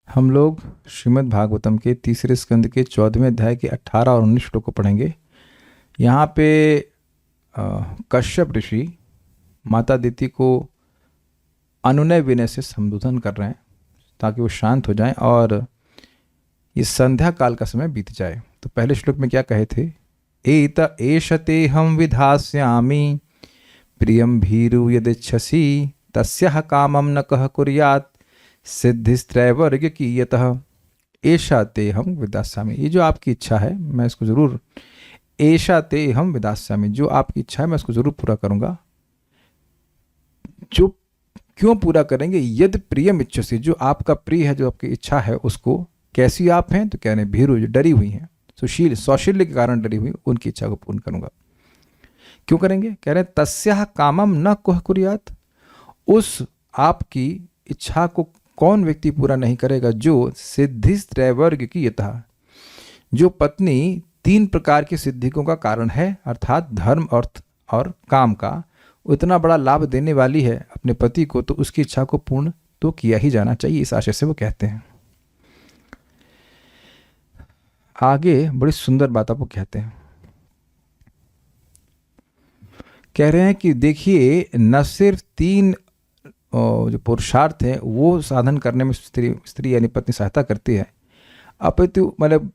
हम लोग श्रीमद् भागवतम के तीसरे स्कंद के 14वें अध्याय के 18 और 19 श्लोक को पढ़ेंगे। यहाँ पे कश्यप ऋषि माता दिति को अनुनय विनय से संबोधन कर रहे हैं ताकि वो शांत हो जाएं और ये संध्या काल का समय बीत जाए। तो पहले श्लोक में क्या कहे थे? एत एषते हम विधास्यामि प्रियम भीरु यदिच्छसि तस्यः कामं न कः कुर्यात् सिद्धिस्त्रैवर्ग कीयतः एषा ते हम विदास्यामि। ये जो आपकी इच्छा है मैं इसको जरूर, एषा ते हम विदास्यामि, जो आपकी इच्छा है मैं इसको जरूर पूरा करूंगा। जो क्यों पूरा करेंगे? यद प्रियम इच्छसि, जो आपका प्रिय है, जो आपकी इच्छा है उसको। कैसी आप हैं? तो कह रहे हैं भीरु, जो डरी हुई हैं, सुशील सौशील्य के कारण डरी हुई, उनकी इच्छा को पूर्ण करूंगा। क्यों करेंगे? कह रहे हैं तस्याः कामम न कः कुर्यात्, उस आपकी इच्छा को कौन व्यक्ति पूरा नहीं करेगा जो सिद्धिस्त्रैवर्ग कीयतः, जो पत्नी 3 प्रकार की सिद्धियों का कारण है, अर्थात धर्म, अर्थ और काम का उतना बड़ा लाभ देने वाली है अपने पति को, तो उसकी इच्छा को पूर्ण तो किया ही जाना चाहिए। इस आशय से वो कहते हैं। आगे बड़ी सुंदर बात आपको कहते हैं। कह रहे हैं कि देखिए, न सिर्फ 3 जो पुरुषार्थ हैं वो साधन करने में स्त्री यानी पत्नी सहायता करती है, अपितु मतलब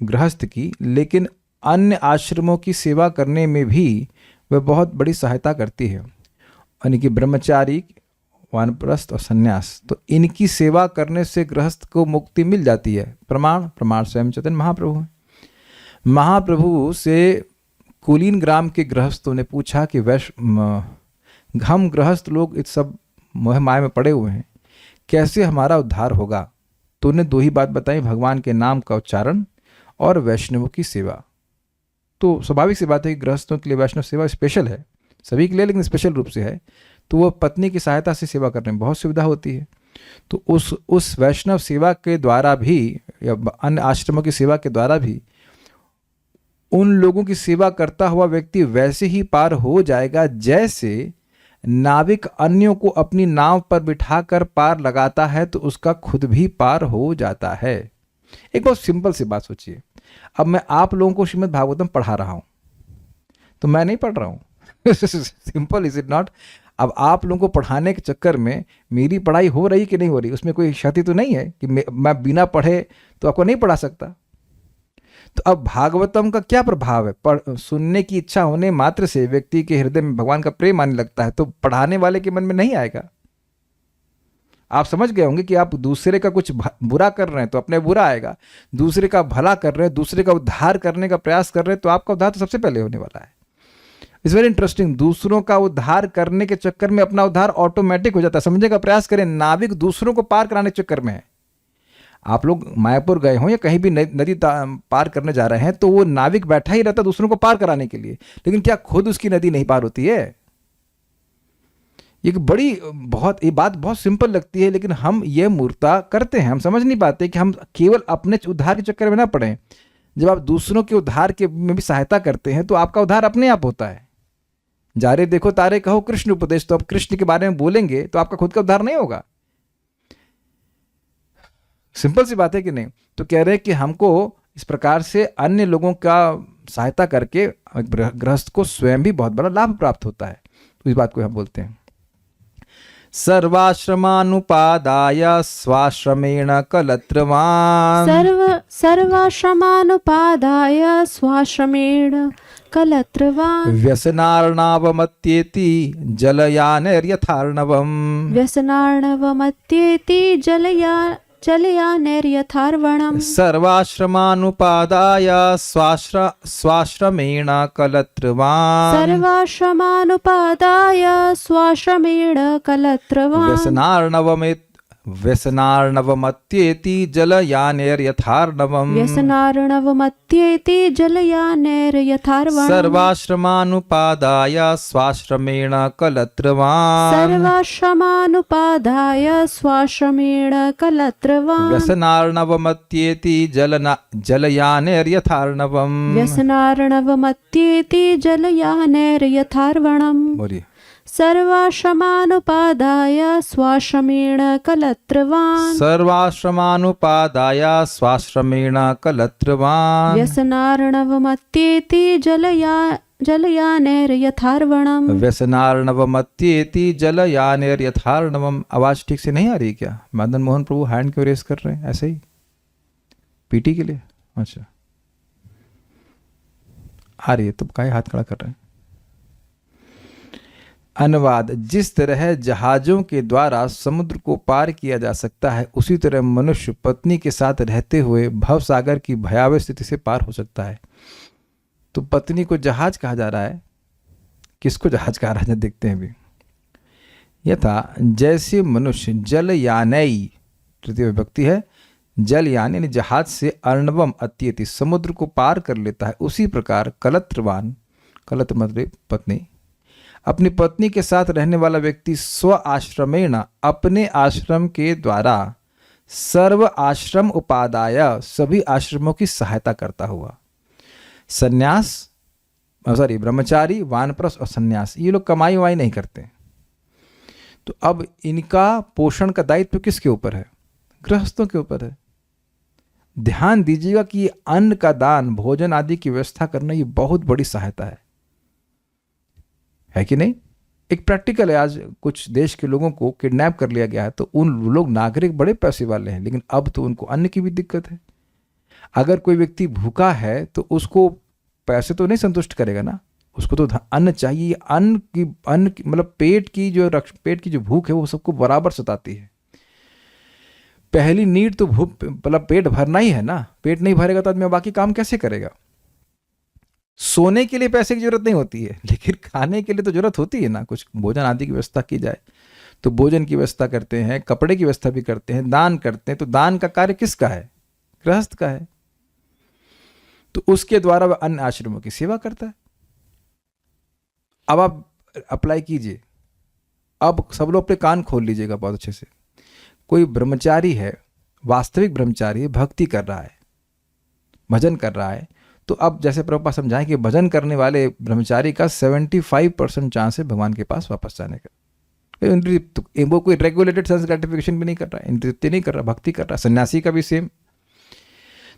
गृहस्थ की, लेकिन अन्य आश्रमों की सेवा करने में भी वह बहुत बड़ी सहायता करती है, यानी कि ब्रह्मचारी, वानप्रस्थ और सन्यास। तो इनकी सेवा करने से गृहस्थ को मुक्ति मिल जाती है। प्रमाण स्वयं चैतन्य महाप्रभु है। महाप्रभु से कुलीन ग्राम के गृहस्थों ने पूछा कि हम गृहस्थ लोग इस सब मोह माया में पड़े हुए हैं, कैसे हमारा उद्धार होगा? तो उन्हें 2 ही बात बताई, भगवान के नाम का उच्चारण और वैष्णवों की सेवा। तो स्वाभाविक सी बात है कि गृहस्थों के लिए वैष्णव सेवा स्पेशल है, सभी के लिए, लेकिन स्पेशल रूप से है। तो वो पत्नी की सहायता से सेवा करने में बहुत सुविधा होती है। तो उस वैष्णव सेवा के द्वारा भी या अन्य आश्रमों की सेवा के द्वारा भी उन लोगों की सेवा करता हुआ व्यक्ति वैसे ही पार हो जाएगा जैसे नाविक अन्यों को अपनी नाव पर बिठाकर पार लगाता है, तो उसका खुद भी पार हो जाता है। एक बहुत सिंपल सी बात सोचिए। अब मैं आप लोगों को श्रीमद् भागवतम पढ़ा रहा हूं, तो मैं नहीं पढ़ रहा हूं सिंपल इज इट नॉट? अब आप लोगों को पढ़ाने के चक्कर में मेरी पढ़ाई हो रही कि नहीं हो रही, उसमें कोई क्षति तो नहीं है कि मैं बिना पढ़े तो आपको नहीं पढ़ा सकता। तो अब भागवतम का क्या प्रभाव है? सुनने की इच्छा होने मात्र से व्यक्ति के हृदय में भगवान का प्रेम आने लगता है, तो पढ़ाने वाले के मन में नहीं आएगा। आप समझ गए होंगे कि आप दूसरे का कुछ बुरा कर रहे हैं तो अपने बुरा आएगा, दूसरे का भला कर रहे हैं, दूसरे का उद्धार करने का प्रयास कर रहे हैं, तो आपका उद्धार तो सबसे पहले होने वाला है। It's very interesting. दूसरों का उद्धार करने के चक्कर में अपना उद्धार ऑटोमेटिक हो जाता है। समझने का प्रयास करें, नाविक दूसरों को पार कराने के चक्कर में है। आप लोग मायापुर गए हों या कहीं भी नदी पार करने जा रहे हैं, तो वो नाविक बैठा ही रहता दूसरों को पार कराने के लिए, लेकिन क्या खुद उसकी नदी नहीं पार होती है? ये बात बहुत सिंपल लगती है, लेकिन हम ये मूर्खता करते हैं। हम समझ नहीं पाते कि हम केवल अपने उद्धार के चक्कर में ना पड़े। जब आप दूसरों के उद्धार के में भी सहायता करते हैं तो आपका उद्धार अपने आप होता है। जारे देखो तारे कहो कृष्ण उपदेश, तो आप कृष्ण के बारे में बोलेंगे तो आपका खुद का उद्धार नहीं होगा। सिंपल सी बात है कि नहीं? तो कह रहे हैं कि हमको इस प्रकार से अन्य लोगों का सहायता करके गृहस्थ को स्वयं भी बहुत बड़ा लाभ प्राप्त होता है। तो इस बात को हम बोलते हैं सर्वाश्रमानुपादाय स्वाश्रमेण कलत्रवान्। सर्वाश्रमानुपादाय स्वाश्रमेण कलत्रवान्। व्यसनार्णवमत्येति जलयानैर्यथार्णवम्। व्यसनार्णवमत्येति जलयानैर्यथार्वणम्। सर्वाश्रमानुपादाय स्वाश्रमेण कलत्रवान्। सर्वाश्रमानुपादाय स्वाश्रमेण कलत्रवान्। व्यसनार्णवमत्येति जलयानैर्यथार्णवम्। व्यसनार्णवमत्येति जलयानैर्यथार्वणम्। सर्वाश्रमानुपादाय स्वाश्रमेण कलत्रवान्। सर्वाश्रमानुपादाय स्वाश्रमेण कलत्रवान्। व्यसनार्णवमत्येति जलयानैर्यथार्णवम्। व्यसनार्णवमत्येति जलयानैर्यथार्वणम्। सर्वाश्रमानुपादाय स्वाश्रमेण कलत्रवान् सर्वाश्रमानुपादाय स्वाश्रमेण कलत्रवान् व्यसनार्णवमत्येति जलयानेर्यथार्वणम् व्यसनार्णवमत्येति जलयानेर्यथार्णवम्। आवाज ठीक से नहीं आ रही क्या? मदन मोहन प्रभु हैंड क्यों रेस कर रहे हैं ऐसे ही पीटी के लिए? अच्छा आ रही है तो काहे हाथ खड़ा कर रहे हैं? अनुवाद: जिस तरह जहाजों के द्वारा समुद्र को पार किया जा सकता है, उसी तरह मनुष्य पत्नी के साथ रहते हुए भवसागर की भयावह स्थिति से पार हो सकता है। तो पत्नी को जहाज कहा जा रहा है, किसको जहाज कहा रहा है देखते हैं अभी। यथा जैसे मनुष्य जलयानई, तृतीय विभक्ति है, जलयान यानी जहाज से अर्णवम अत्येति समुद्र को पार कर लेता है, उसी प्रकार कलत्रवान, कलत्र मतलब पत्नी, अपनी पत्नी के साथ रहने वाला व्यक्ति स्व आश्रमेण अपने आश्रम के द्वारा सर्व आश्रम उपादाय सभी आश्रमों की सहायता करता हुआ, ब्रह्मचारी, वानप्रस्थ और सन्यास, ये लोग कमाई वाई नहीं करते। तो अब इनका पोषण का दायित्व किसके ऊपर है? गृहस्थों के ऊपर है। ध्यान दीजिएगा कि अन्न का दान, भोजन आदि की व्यवस्था करना ये बहुत बड़ी सहायता है कि नहीं? एक प्रैक्टिकल है। आज कुछ देश के लोगों को किडनैप कर लिया गया है, तो उन लोग नागरिक बड़े पैसे वाले हैं, लेकिन अब तो उनको अन्न की भी दिक्कत है। अगर कोई व्यक्ति भूखा है तो उसको पैसे तो नहीं संतुष्ट करेगा ना, उसको तो अन्न चाहिए। अन्न की मतलब पेट की जो भूख है वो सबको बराबर सताती है। पहली नीड तो भूख मतलब पेट भरना ही है ना। पेट नहीं भरेगा तो आदमी बाकी काम कैसे करेगा? सोने के लिए पैसे की जरूरत नहीं होती है, लेकिन खाने के लिए तो जरूरत होती है ना। कुछ भोजन आदि की व्यवस्था की जाए तो भोजन की व्यवस्था करते हैं, कपड़े की व्यवस्था भी करते हैं, दान करते हैं। तो दान का कार्य किसका है? गृहस्थ का है। तो उसके द्वारा वह अन्य आश्रमों की सेवा करता है। अब आप अप्लाई कीजिए। अब सब लोग अपने कान खोल लीजिएगा बहुत अच्छे से। कोई ब्रह्मचारी है, वास्तविक ब्रह्मचारी है, भक्ति कर रहा है, भजन कर रहा है, तो अब जैसे प्रभुपाद समझाएं कि भजन करने वाले ब्रह्मचारी का 75% चांस है भगवान के पास वापस जाने का। वो कोई रेगुलेटेड सेंस ग्रेटिफिकेशन भी नहीं कर रहा है, इंद्रिय नहीं कर रहा, भक्ति कर रहा है। सन्यासी का भी सेम।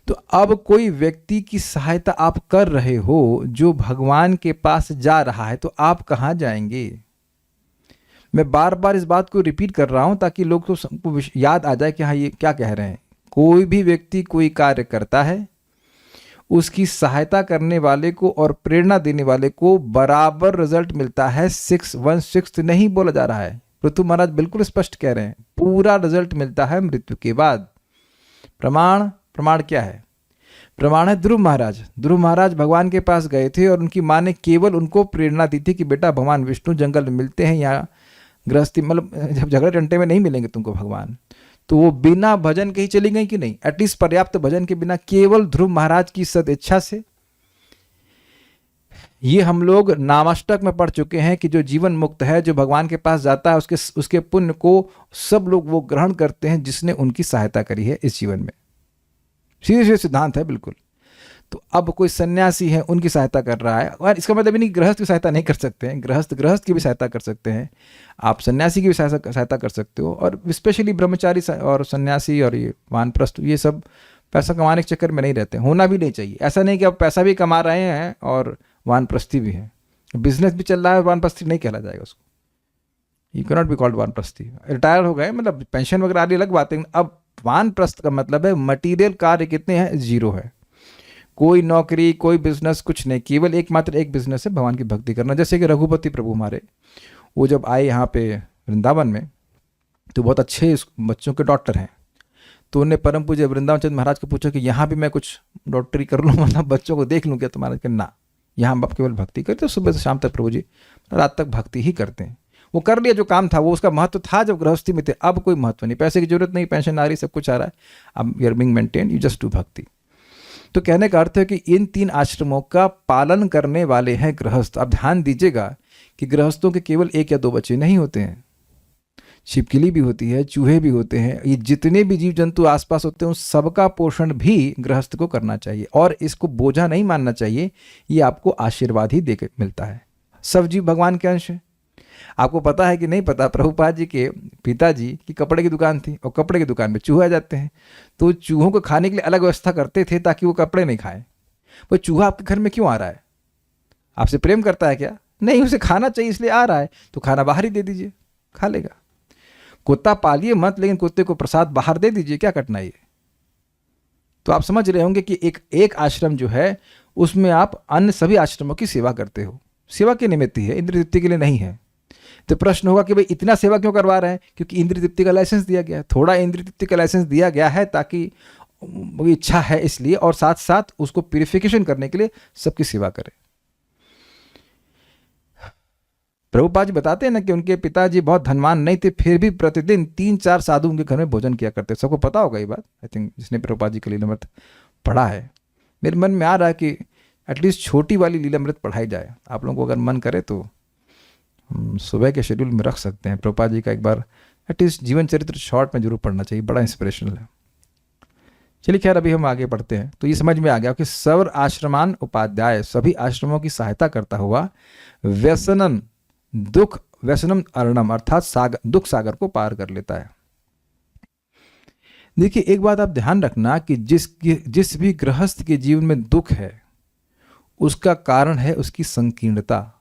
तो अब कोई व्यक्ति की सहायता आप कर रहे हो जो भगवान के पास जा रहा है, तो आप कहाँ जाएंगे? मैं बार बार इस बात को रिपीट कर रहा हूं ताकि लोग को याद आ जाए कि हाँ ये क्या कह रहे हैं। कोई भी व्यक्ति कोई कार्य करता है, उसकी सहायता करने वाले को और प्रेरणा देने वाले को बराबर रिजल्ट मिलता है। 1/6 नहीं बोला जा रहा है। पृथु महाराज बिल्कुल स्पष्ट कह रहे हैं, पूरा रिजल्ट मिलता है मृत्यु के बाद। प्रमाण क्या है? प्रमाण है ध्रुव महाराज। ध्रुव महाराज भगवान के पास गए थे और उनकी माँ ने केवल उनको प्रेरणा दी थी कि बेटा भगवान विष्णु जंगल में मिलते हैं, या गृहस्थी मतलब जब झगड़े टंटे में नहीं मिलेंगे तुमको भगवान। तो वो बिना भजन के ही चली गई कि नहीं? एटलीस्ट पर्याप्त भजन के बिना, केवल ध्रुव महाराज की सद इच्छा से। ये हम लोग नामाष्टक में पढ़ चुके हैं कि जो जीवन मुक्त है, जो भगवान के पास जाता है, उसके पुण्य को सब लोग वो ग्रहण करते हैं जिसने उनकी सहायता करी है इस जीवन में। सीधे सिद्धांत है बिल्कुल। तो अब कोई सन्यासी है, उनकी सहायता कर रहा है, और इसका मतलब नहीं गृहस्थ की सहायता नहीं कर सकते हैं। गृहस्थ की भी सहायता कर सकते हैं, आप सन्यासी की भी सहायता कर सकते हो। और स्पेशली ब्रह्मचारी और सन्यासी और ये वानप्रस्थ, ये सब पैसा कमाने के चक्कर में नहीं रहते, होना भी नहीं चाहिए। ऐसा नहीं कि आप पैसा भी कमा रहे हैं और वानप्रस्थी भी है, बिजनेस भी चल रहा है और वानप्रस्थी नहीं कहला जाएगा उसको। You can not be called वानप्रस्थी। रिटायर हो गए मतलब पेंशन वगैरह आदि अलग बात है। अब वानप्रस्थ का मतलब है मटीरियल कार्य कितने हैं? 0 है। कोई नौकरी, कोई बिजनेस, कुछ नहीं, केवल एकमात्र एक बिजनेस है भगवान की भक्ति करना। जैसे कि रघुपति प्रभु हमारे, वो जब आए यहाँ पे वृंदावन में, तो बहुत अच्छे बच्चों के डॉक्टर हैं। तो उन्हें परम पूज्य वृंदावन चंद्र महाराज को पूछा कि यहाँ भी मैं कुछ डॉक्टरी कर लूँ, मतलब बच्चों को देख लूँ क्या? तो महाराज के ना, यहाँ आप केवल भक्ति करते हो। सुबह से शाम तक प्रभु जी रात तक भक्ति ही करते हैं। वो कर लिया जो काम था, वो उसका महत्व था जब गृहस्थी में थे। अब कोई महत्व नहीं, पैसे की जरूरत नहीं, पेंशन आ रही, सब कुछ आ रहा है, अब you are being maintain, you just do bhakti. तो कहने का अर्थ है कि इन 3 आश्रमों का पालन करने वाले हैं गृहस्थ। अब ध्यान दीजिएगा कि गृहस्थों के केवल 1 या 2 बच्चे नहीं होते हैं, छिपकली भी होती है, चूहे भी होते हैं। ये जितने भी जीव जंतु आसपास होते हैं, उन सबका पोषण भी गृहस्थ को करना चाहिए, और इसको बोझा नहीं मानना चाहिए। ये आपको आशीर्वाद ही देकर मिलता है। सब जीव भगवान के अंश है। आपको पता है कि नहीं पता, प्रभुपाद जी के पिताजी की कपड़े की दुकान थी और कपड़े की दुकान में चूहे आ जाते हैं, तो चूहों को खाने के लिए अलग व्यवस्था करते थे ताकि वो कपड़े नहीं खाएं। वो चूहा आपके घर में क्यों आ रहा है? आपसे प्रेम करता है क्या? नहीं, उसे खाना चाहिए इसलिए आ रहा है, तो खाना बाहर ही दे दीजिए, खा लेगा। कुत्ता पालिए मत, लेकिन कुत्ते को प्रसाद बाहर दे दीजिए, क्या कठिनाई है? तो आप समझ रहे होंगे कि एक आश्रम जो है उसमें आप अन्य सभी आश्रमों की सेवा करते हो, सेवा के निमित्त ही है, इंद्र तृप्ति के लिए नहीं है। तो प्रश्न होगा कि भाई इतना सेवा क्यों करवा रहे हैं? क्योंकि इंद्र तृप्ति का लाइसेंस दिया गया है, थोड़ा इंद्र तृप्ति का लाइसेंस दिया गया है ताकि वो इच्छा है इसलिए, और साथ साथ उसको प्यूरिफिकेशन करने के लिए सबकी सेवा करें। प्रभुपाद जी बताते हैं ना कि उनके पिताजी बहुत धनवान नहीं थे, फिर भी प्रतिदिन 3-4 साधु उनके घर में भोजन किया करते। सबको पता होगा ये बात, आई थिंक जिसने प्रभुपाद जी का लीलामृत पढ़ा है। मेरे मन में आ रहा है कि एटलीस्ट छोटी वाली लीलामृत पढ़ाई जाए। आप लोगों को अगर मन करे तो सुबह के शेड्यूल में रख सकते हैं। प्रभुपाद जी का एक बार एटलीस्ट जीवन चरित्र शॉर्ट में जरूर पढ़ना चाहिए, बड़ा इंस्पिरेशनल है। चलिए खैर, अभी हम आगे बढ़ते हैं। तो ये समझ में आ गया कि सर्व आश्रमान उपाध्याय सभी आश्रमों की सहायता करता हुआ व्यसनम दुख व्यसनम अर्णम अर्थात दुख सागर को पार कर लेता है। देखिए एक बात आप ध्यान रखना कि जिस भी गृहस्थ के जीवन में दुख है उसका कारण है उसकी संकीर्णता।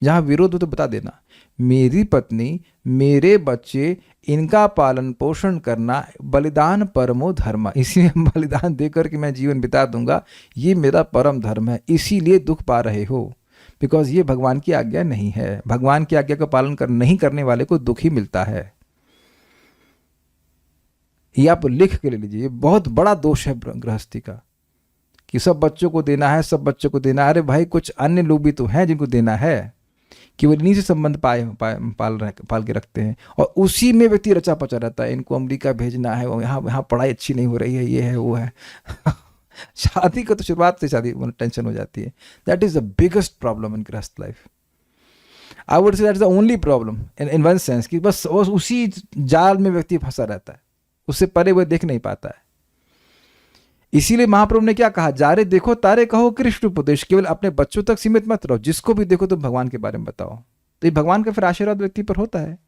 जहां विरोध हो तो बता देना, मेरी पत्नी, मेरे बच्चे, इनका पालन पोषण करना बलिदान परमो धर्म, इसीलिए बलिदान देकर के मैं जीवन बिता दूंगा, ये मेरा परम धर्म है, इसीलिए दुख पा रहे हो। बिकॉज ये भगवान की आज्ञा नहीं है। भगवान की आज्ञा का पालन नहीं करने वाले को दुख ही मिलता है। ये आप लिख के ले लीजिए, ये बहुत बड़ा दोष है गृहस्थी का कि सब बच्चों को देना है, सब बच्चों को देना है। अरे भाई, कुछ अन्य लोग भी तो हैं जिनको देना है, केवल इन्हीं से संबंध पाल के रखते हैं, और उसी में व्यक्ति रचा पचा रहता है। इनको अमेरिका भेजना है, यहाँ पढ़ाई अच्छी नहीं हो रही है, ये है वो है। शादी को तो शुरुआत से शादी टेंशन हो जाती है। That is the biggest problem in गृहस्थ life. I would say that is the only problem in one sense कि बस उसी जाल में व्यक्ति फंसा रहता है, उससे परे वो देख नहीं पाता है। इसीलिए महाप्रभु ने क्या कहा, जारे देखो तारे कहो कृष्ण उपदेश, केवल अपने बच्चों तक सीमित मत रहो, जिसको भी देखो तुम भगवान के बारे में बताओ। तो ये भगवान का फिर आशीर्वाद व्यक्ति पर होता है।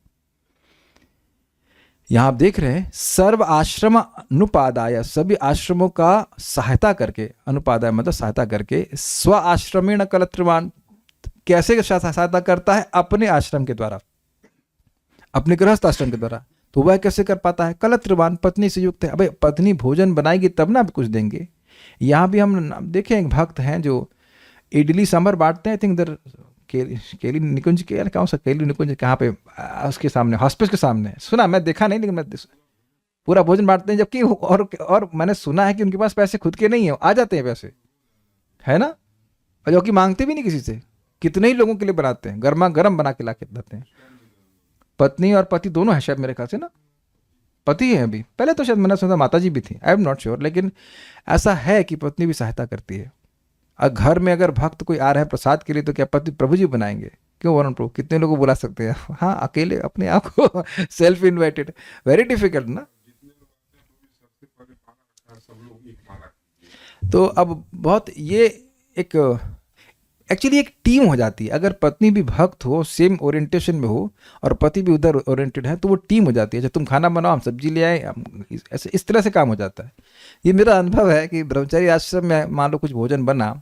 यहां आप देख रहे हैं सर्व आश्रम अनुपादाय, सभी आश्रमों का सहायता करके, अनुपादाय मतलब सहायता करके, स्व आश्रमेण कलत्रवान, कैसे सहायता करता है? अपने आश्रम के द्वारा, अपने गृहस्थ आश्रम के द्वारा। तो वह कैसे कर पाता है? कलत्रवान, पत्नी से युक्त है। अबे पत्नी भोजन बनाएगी तब ना कुछ देंगे। यहाँ भी हम देखें एक भक्त हैं जो इडली सांभर बांटते हैं। आई थिंक इधर केली निकुंज के, कौन सा केली निकुंज, कहाँ पे, उसके सामने, हॉस्पिस के सामने, सुना, मैं देखा नहीं, लेकिन मैं पूरा भोजन बांटते हैं। जबकि और मैंने सुना है कि उनके पास पैसे खुद के नहीं है, आ जाते हैं पैसे, है ना, और जो कि मांगते भी नहीं किसी से। कितने ही लोगों के लिए बनाते हैं, गर्मा गर्म बना के ला के देते हैं। पत्नी और पति दोनों है शायद, मेरे ख्याल से ना, पति है अभी, पहले तो शायद मैंने सुना माता जी भी थी, आई एम नॉट श्योर, लेकिन ऐसा है कि पत्नी भी सहायता करती है। घर में अगर भक्त कोई आ रहा है प्रसाद के लिए, तो क्या पति प्रभु जी बनाएंगे? क्यों वरुण प्रभु, कितने लोगों को बुला सकते हैं? हाँ, अकेले अपने आप को सेल्फ इन्वाइटेड, वेरी डिफिकल्ट ना। तो अब बहुत ये एक एक्चुअली एक टीम हो जाती है। अगर पत्नी भी भक्त हो, सेम ओरिएंटेशन में हो, और पति भी उधर ओरिएंटेड है, तो वो टीम हो जाती है। जब तुम खाना बनाओ, हम सब्जी ले आए, ऐसे इस तरह से काम हो जाता है। ये मेरा अनुभव है कि ब्रह्मचारी आश्रम में मान लो कुछ भोजन बना,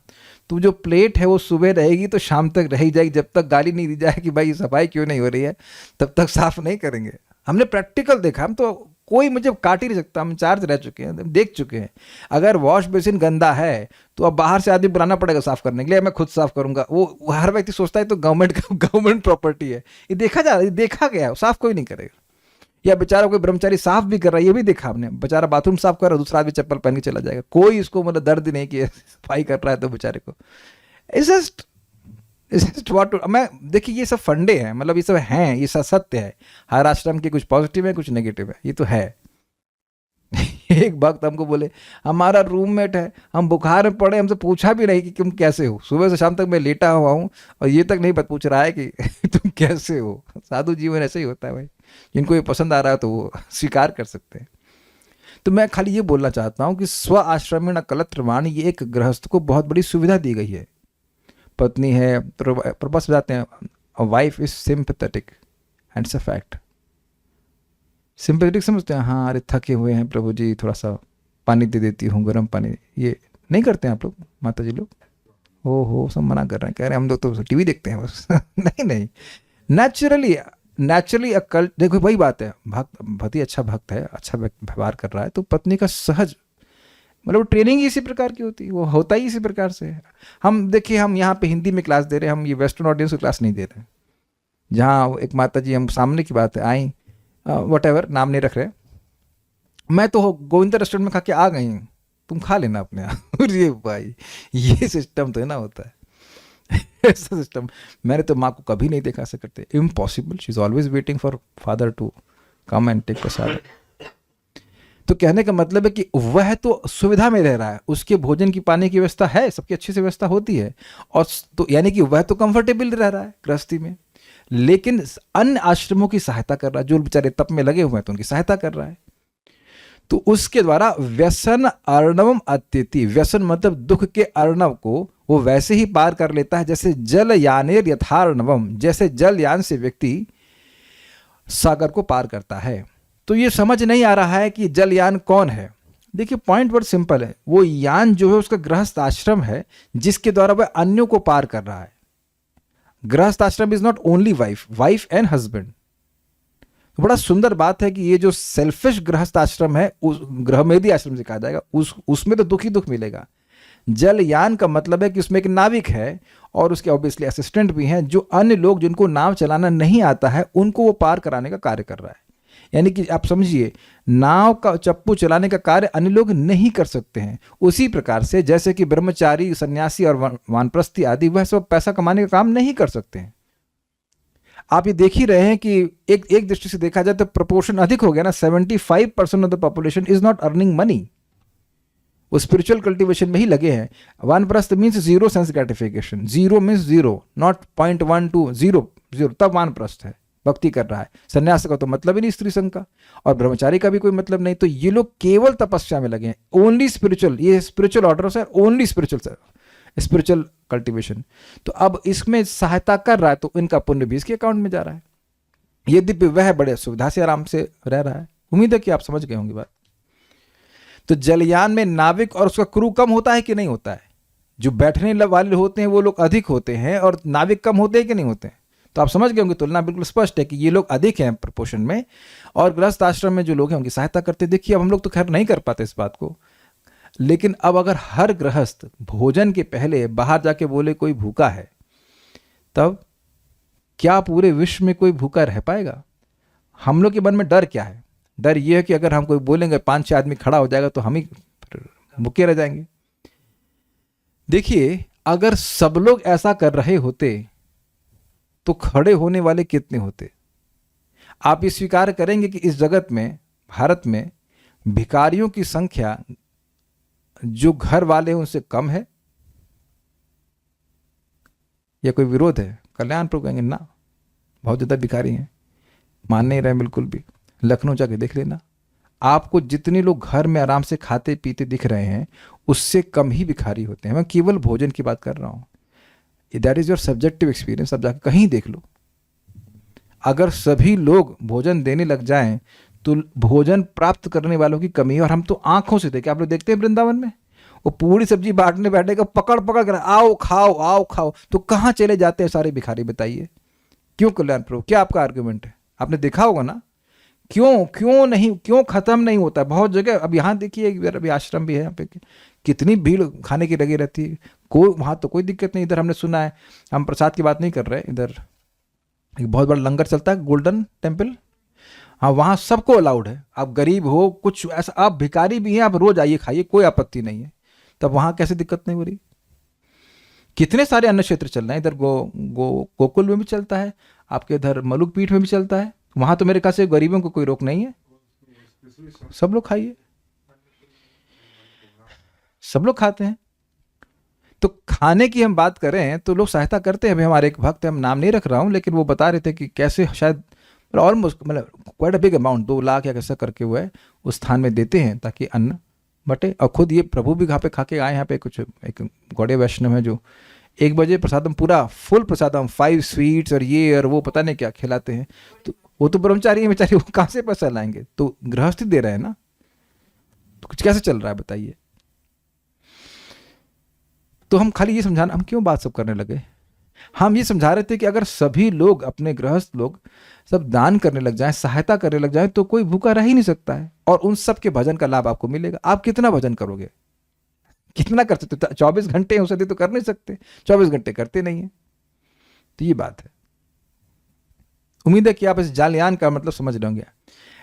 तो जो प्लेट है वो सुबह रहेगी तो शाम तक रह जाएगी, जब तक गाली नहीं दी जाए कि भाई सफाई क्यों नहीं हो रही है, तब तक साफ नहीं करेंगे। हमने प्रैक्टिकल देखा, हम तो कोई मुझे काट ही नहीं सकता, हम चार्ज रह चुके हैं, देख चुके हैं। अगर वॉश बेसिन गंदा है तो अब बाहर से आदमी बुलाना पड़ेगा साफ करने के लिए, मैं खुद साफ करूंगा। वो हर व्यक्ति सोचता है तो गवर्नमेंट प्रॉपर्टी है, ये देखा गया है, साफ कोई नहीं करेगा। या बेचारा कोई ब्रह्मचारी साफ भी कर रहा है, ये भी देखा हमने, बेचारा बाथरूम साफ कर रहा है, दूसरा आदमी चप्पल पहन के चला जाएगा, कोई इसको मतलब दर्द नहीं कि सफाई कर रहा है तो बेचारे को। इट्स जस्ट व्हाट, मैं देखिए ये सब फंडे हैं, मतलब ये सब हैं, ये सब सत्य है। हर आश्रम के कुछ पॉजिटिव है, कुछ नेगेटिव है, ये तो है। एक भक्त हमको बोले, हमारा रूममेट है, हम बुखार में पड़े, हमसे पूछा भी नहीं कि तुम कैसे हो, सुबह से शाम तक मैं लेटा हुआ हूँ और ये तक नहीं पूछ रहा है कि तुम कैसे हो। साधु जीवन ऐसे ही होता है भाई, जिनको ये पसंद आ रहा है तो वो स्वीकार कर सकते हैं। तो मैं खाली ये बोलना चाहता हूँ कि स्व आश्रमेण कलत्रवाण, ये एक गृहस्थ को बहुत बड़ी सुविधा दी गई है। पत्नी है, प्रभु बताते हैं, a wife is sympathetic and it's a fact. Sympathetic समझते हैं, हाँ अरे थके हुए हैं प्रभु जी, थोड़ा सा पानी दे देती हूँ, गर्म पानी, ये नहीं करते हैं आप लोग, माता जी लोग? ओ हो, सब मना कर रहे हैं, कह रहे हैं हम लोग तो टीवी देखते हैं बस। नहीं नहीं, नेचुरली अकल, देखो वही बात है, भक्त बहुत ही अच्छा भक्त है, अच्छा व्यवहार कर रहा है, तो पत्नी का सहज मतलब ट्रेनिंग ही इसी प्रकार की होती है, वो होता ही इसी प्रकार से है। हम देखिए, हम यहाँ पे हिंदी में क्लास दे रहे हैं, हम ये वेस्टर्न ऑडियंस को क्लास नहीं दे रहे हैं। जहाँ एक माता जी, हम सामने की बात है, आई वट एवर, नाम नहीं रख रहे, मैं तो गोविंदा रेस्टोरेंट में खा के आ गई हूँ, तुम खा लेना अपने आप। ये भाई, ये सिस्टम तो है ना, होता है ऐसा सिस्टम मैंने तो माँ को कभी नहीं देखा ऐसा करते, impossible. She is always waiting for father to come and take prasad. तो कहने का मतलब है कि वह तो सुविधा में रह रहा है, उसके भोजन की पानी की व्यवस्था है, सबकी अच्छी से व्यवस्था होती है, और तो यानी कि वह तो कंफर्टेबल रह रहा है गृहस्थी में, लेकिन अन्य आश्रमों की सहायता कर रहा है, जो बेचारे तप में लगे हुए हैं तो उनकी सहायता कर रहा है। तो उसके द्वारा व्यसन अर्णवम अत्यति, व्यसन मतलब दुख के अर्णव को वो वैसे ही पार कर लेता है जैसे जल यानेर यथार्णवम, जैसे जल यान से व्यक्ति सागर को पार करता है। तो ये समझ नहीं आ रहा है कि जलयान कौन है। देखिए पॉइंट बहुत सिंपल है, वो यान जो है उसका गृहस्थ आश्रम है, जिसके द्वारा वह अन्यों को पार कर रहा है। गृहस्थ आश्रम is not only wife and husband. तो बड़ा सुंदर बात है कि ये जो सेल्फिश गृहस्थ आश्रम है, उस गृहमेधी आश्रम से कहा जाएगा, उसमें तो दुख ही दुख मिलेगा। जलयान का मतलब है कि उसमें एक नाविक है और उसके ऑब्वियसली असिस्टेंट भी हैं, जो अन्य लोग जिनको नाव चलाना नहीं आता है उनको वो पार कराने का कार्य कर रहा है। यानी कि आप समझिए, नाव का चप्पू चलाने का कार्य अन्य लोग नहीं कर सकते हैं। उसी प्रकार से जैसे कि ब्रह्मचारी, सन्यासी और वानप्रस्थी आदि वह सब पैसा कमाने का काम नहीं कर सकते हैं। आप ये देख ही रहे हैं कि एक दृष्टि से देखा जाए तो प्रोपोर्शन अधिक हो गया ना, 75% of the population is not earning money, वो स्पिरिचुअल कल्टिवेशन में ही लगे हैं। वानप्रस्थ means zero sense gratification, zero means zero, not 0.12, zero, तब वानप्रस्थ है, भक्ति कर रहा है। सन्यास का तो मतलब ही नहीं स्त्री संघ का, और ब्रह्मचारी का भी कोई मतलब नहीं। तो ये लोग केवल तपस्या में लगे हैं, ओनली स्पिरिचुअल, ये स्पिरिचुअल ऑर्डर है, ओनली स्पिरिचुअल कल्टिवेशन। तो अब इसमें सहायता कर रहा है तो इनका पुण्य भी इसके अकाउंट में जा रहा है, यद्यपि वह बड़े सुविधा से आराम से रह रहा है। उम्मीद है कि आप समझ गए होंगे बात। तो जलयान में नाविक और उसका क्रू कम होता है कि नहीं होता है? जो बैठने वाले होते हैं वो लोग अधिक होते हैं, और नाविक कम होते हैं कि नहीं होते हैं? तो आप समझ गए होंगे, तुलना बिल्कुल स्पष्ट है कि ये लोग अधिक हैं प्रपोर्शन में, और गृहस्थ आश्रम में जो लोग हैं उनकी सहायता करते। देखिए अब हम लोग तो खैर नहीं कर पाते इस बात को, लेकिन अब अगर हर गृहस्थ भोजन के पहले बाहर जाके बोले कोई भूखा है, तब क्या पूरे विश्व में कोई भूखा रह पाएगा? हम लोग के मन में डर क्या है? डर ये है कि अगर हम कोई बोलेंगे 5-6 आदमी खड़ा हो जाएगा तो हम ही भूखे रह जाएंगे। देखिए अगर सब लोग ऐसा कर रहे होते तो खड़े होने वाले कितने होते? आप ये स्वीकार करेंगे कि इस जगत में, भारत में, भिखारियों की संख्या जो घर वाले हैं उनसे कम है? या कोई विरोध है? कल्याण प्रभु कहेंगे ना, बहुत ज़्यादा भिखारी हैं, मान नहीं रहे बिल्कुल भी। लखनऊ जाके देख लेना, आपको जितने लोग घर में आराम से खाते पीते दिख रहे हैं उससे कम ही भिखारी होते हैं। मैं केवल भोजन की बात कर रहा हूँ, that is your subjective experience. आप जाकर कहीं देख लो, अगर सभी लोग भोजन देने लग जाएं तो भोजन प्राप्त करने वालों की कमी है। और हम तो आंखों से देखे, आप लोग देखते हैं वृंदावन में वो पूरी सब्जी बांटने बैठेगा, पकड़ पकड़ कर आओ खाओ आओ खाओ, तो कहाँ चले जाते हैं सारे भिखारी? बताइए क्यों कल्याण प्रभु, क्या आपका आर्गुमेंट है? आपने देखा होगा ना, क्यों नहीं, क्यों खत्म नहीं होता? बहुत जगह, अब यहाँ देखिए अभी आश्रम भी है यहाँ पे, कितनी भीड़ खाने की लगी रहती है, कोई वहाँ तो कोई दिक्कत नहीं। इधर हमने सुना है, हम प्रसाद की बात नहीं कर रहे, इधर एक बहुत बड़ा लंगर चलता है गोल्डन टेम्पल, हाँ वहाँ सबको अलाउड है। आप गरीब हो, कुछ ऐसा, आप भिखारी भी हैं, आप रोज आइए खाइए, कोई आपत्ति नहीं है। तब वहाँ कैसे दिक्कत नहीं हो रही? कितने सारे अन्य क्षेत्र चल रहे हैं, इधर गोकुल में भी चलता है, आपके इधर मलुक पीठ में भी चलता है, वहाँ तो मेरे ख्याल से गरीबों को कोई रोक नहीं है, सब लोग खाइए, सब लोग खाते हैं। तो खाने की हम बात करें तो लोग सहायता करते हैं। अभी हमारे एक भक्त, हम नाम नहीं रख रहा हूँ, लेकिन वो बता रहे थे कि कैसे शायद ऑलमोस्ट मतलब quite a big amount, 2 lakh या कैसा करके हुआ है, उस स्थान में देते हैं ताकि अन्न बटे। और खुद ये प्रभु भी यहाँ पे खा के आए, यहाँ पे कुछ एक गौड़े वैष्णव है जो 1 बजे प्रसादम पूरा फुल प्रसादम 5 स्वीट्स और ये और वो पता नहीं क्या खिलाते हैं, तो वो तो ब्रह्मचारी है बेचारे, वो कहाँ से पैसा लाएंगे? तो गृहस्थी दे रहे हैं ना, तो कुछ कैसे चल रहा है बताइए? तो हम खाली ये समझाना, हम क्यों बात सब करने लगे? हम ये समझा रहे थे कि अगर सभी लोग, अपने गृहस्थ लोग सब दान करने लग जाएं, सहायता करने लग जाएं, तो कोई भूखा रह ही नहीं सकता है, और उन सब के भजन का लाभ आपको मिलेगा। आप कितना भजन करोगे? कितना कर सकते? 24 घंटे हो सकते तो कर नहीं सकते, 24 घंटे करते नहीं है। तो ये बात है। उम्मीद है कि आप इस जालयान का मतलब समझ रहे होंगे।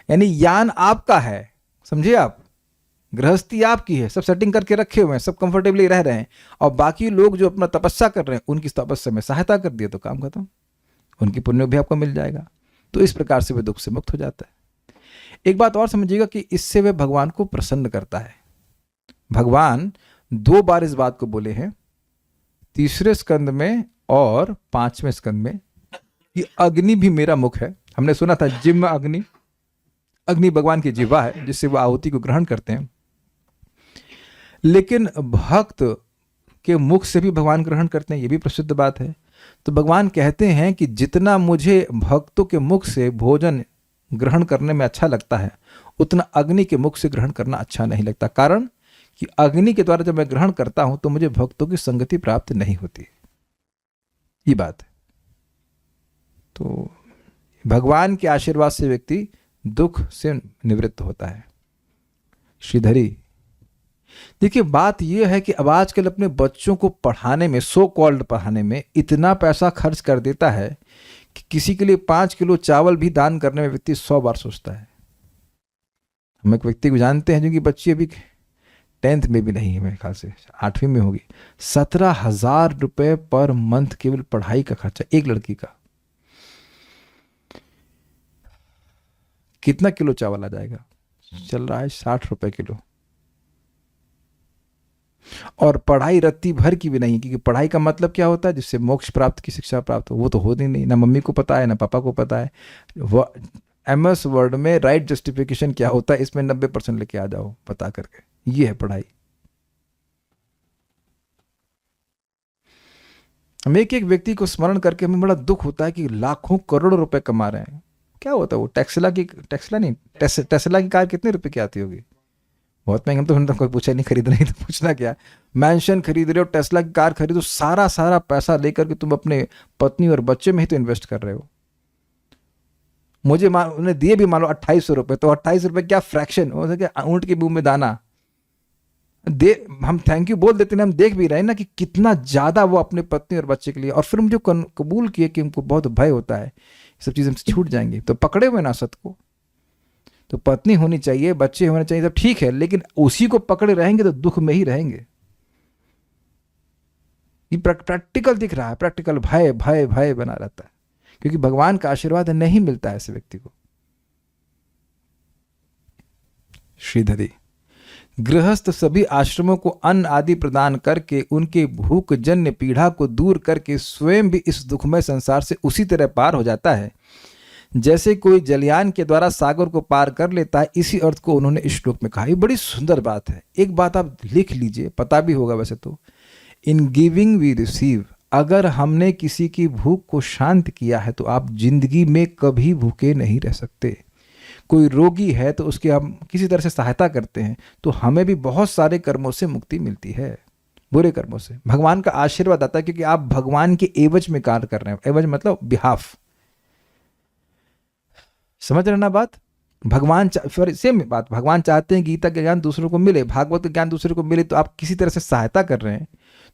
यानी यान आपका है, समझिए आप, गृहस्थी आपकी है, सब सेटिंग करके रखे हुए हैं, सब कंफर्टेबली रह रहे हैं, और बाकी लोग जो अपना तपस्या कर रहे हैं उनकी तपस्या में सहायता कर दिए तो काम खत्म, उनकी पुण्य भी आपको मिल जाएगा। तो इस प्रकार से वे दुख से मुक्त हो जाता है। एक बात और समझिएगा कि इससे वे भगवान को प्रसन्न करता है। भगवान 2 बार इस बात को बोले हैं, 3 स्कंद में और 5वें स्कंद में, कि अग्नि भी मेरा मुख है। हमने सुना था जिम्म अग्नि, अग्नि भगवान की जिह्वा है जिससे वो आहुति को ग्रहण करते हैं, लेकिन भक्त के मुख से भी भगवान ग्रहण करते हैं, ये भी प्रसिद्ध बात है। तो भगवान कहते हैं कि जितना मुझे भक्तों के मुख से भोजन ग्रहण करने में अच्छा लगता है, उतना अग्नि के मुख से ग्रहण करना अच्छा नहीं लगता। कारण कि अग्नि के द्वारा जब मैं ग्रहण करता हूं तो मुझे भक्तों की संगति प्राप्त नहीं होती, ये बात है। तो भगवान के आशीर्वाद से व्यक्ति दुख से निवृत्त होता है। श्रीधरी, देखिए बात यह है कि अब आजकल अपने बच्चों को पढ़ाने में, सो कॉल्ड पढ़ाने में इतना पैसा खर्च कर देता है कि किसी के लिए 5 किलो चावल भी दान करने में व्यक्ति 100 बार सोचता है। हम एक व्यक्ति को जानते हैं जिनकी बच्ची अभी 10th में भी नहीं है, मेरे ख्याल से 8वीं में होगी। 17,000 रुपए पर मंथ केवल पढ़ाई का खर्चा एक लड़की का। कितना किलो चावल आ जाएगा? चल रहा है 60 रुपए किलो। और पढ़ाई रत्ती भर की भी नहीं, क्योंकि पढ़ाई का मतलब क्या होता है? जिससे मोक्ष प्राप्त की शिक्षा प्राप्त हो, वो तो होती नहीं, ना मम्मी को पता है ना पापा को पता है। MS वर्ड में राइट जस्टिफिकेशन क्या होता है, इसमें 90% लेके आ जाओ पता करके, ये है पढ़ाई। हम एक एक व्यक्ति को स्मरण करके हमें बड़ा दुख होता है कि लाखों करोड़ों रुपए कमा रहे हैं। क्या होता है वो? टेस्ला की कार कितने रुपए की आती होगी? बहुत महंगी। हम तो कोई पूछा नहीं, खरीद नहीं तो पूछना क्या। मैंशन खरीद रहे हो, टेस्ला की कार खरीदो, सारा पैसा लेकर के तुम अपने पत्नी और बच्चे में ही तो इन्वेस्ट कर रहे हो। मुझे उन्हें दिए भी मान लो 2800 रुपए, तो 28 रुपए क्या फ्रैक्शन हो सके, ऊंट की मुंह में दाना दे। हम थैंक यू बोल देते हैं, हम देख भी रहे हैं ना कि कितना ज्यादा वो अपने पत्नी और बच्चे के लिए। और फिर हम जो कबूल किए कि उनको बहुत भय होता है सब चीज़ हमसे छूट जाएंगी, तो पकड़े हुए ना सत को। तो पत्नी होनी चाहिए, बच्चे होने चाहिए, सब ठीक है, लेकिन उसी को पकड़े रहेंगे तो दुख में ही रहेंगे। ये प्रैक्टिकल दिख रहा है, प्रैक्टिकल भय भय भय बना रहता है, क्योंकि भगवान का आशीर्वाद नहीं मिलता है ऐसे व्यक्ति को। श्रीधरी, गृहस्थ सभी आश्रमों को अन्न आदि प्रदान करके उनके भूख जन्य पीड़ा को दूर करके स्वयं भी इस दुखमय संसार से उसी तरह पार हो जाता है जैसे कोई जलयान के द्वारा सागर को पार कर लेता है। इसी अर्थ को उन्होंने इस श्लोक में कहा। ये बड़ी सुंदर बात है। एक बात आप लिख लीजिए, पता भी होगा वैसे तो, इन गिविंग वी रिसीव। अगर हमने किसी की भूख को शांत किया है तो आप जिंदगी में कभी भूखे नहीं रह सकते। कोई रोगी है तो उसकी हम किसी तरह से सहायता करते हैं तो हमें भी बहुत सारे कर्मों से मुक्ति मिलती है, बुरे कर्मों से। भगवान का आशीर्वाद आता है क्योंकि आप भगवान के एवज में कार्य कर रहे हैं। एवज मतलब बिहाफ, समझ रहे ना बात? भगवान सेम बात, भगवान चाहते हैं गीता का ज्ञान दूसरों को मिले, भागवत का ज्ञान दूसरों को मिले, तो आप किसी तरह से सहायता कर रहे हैं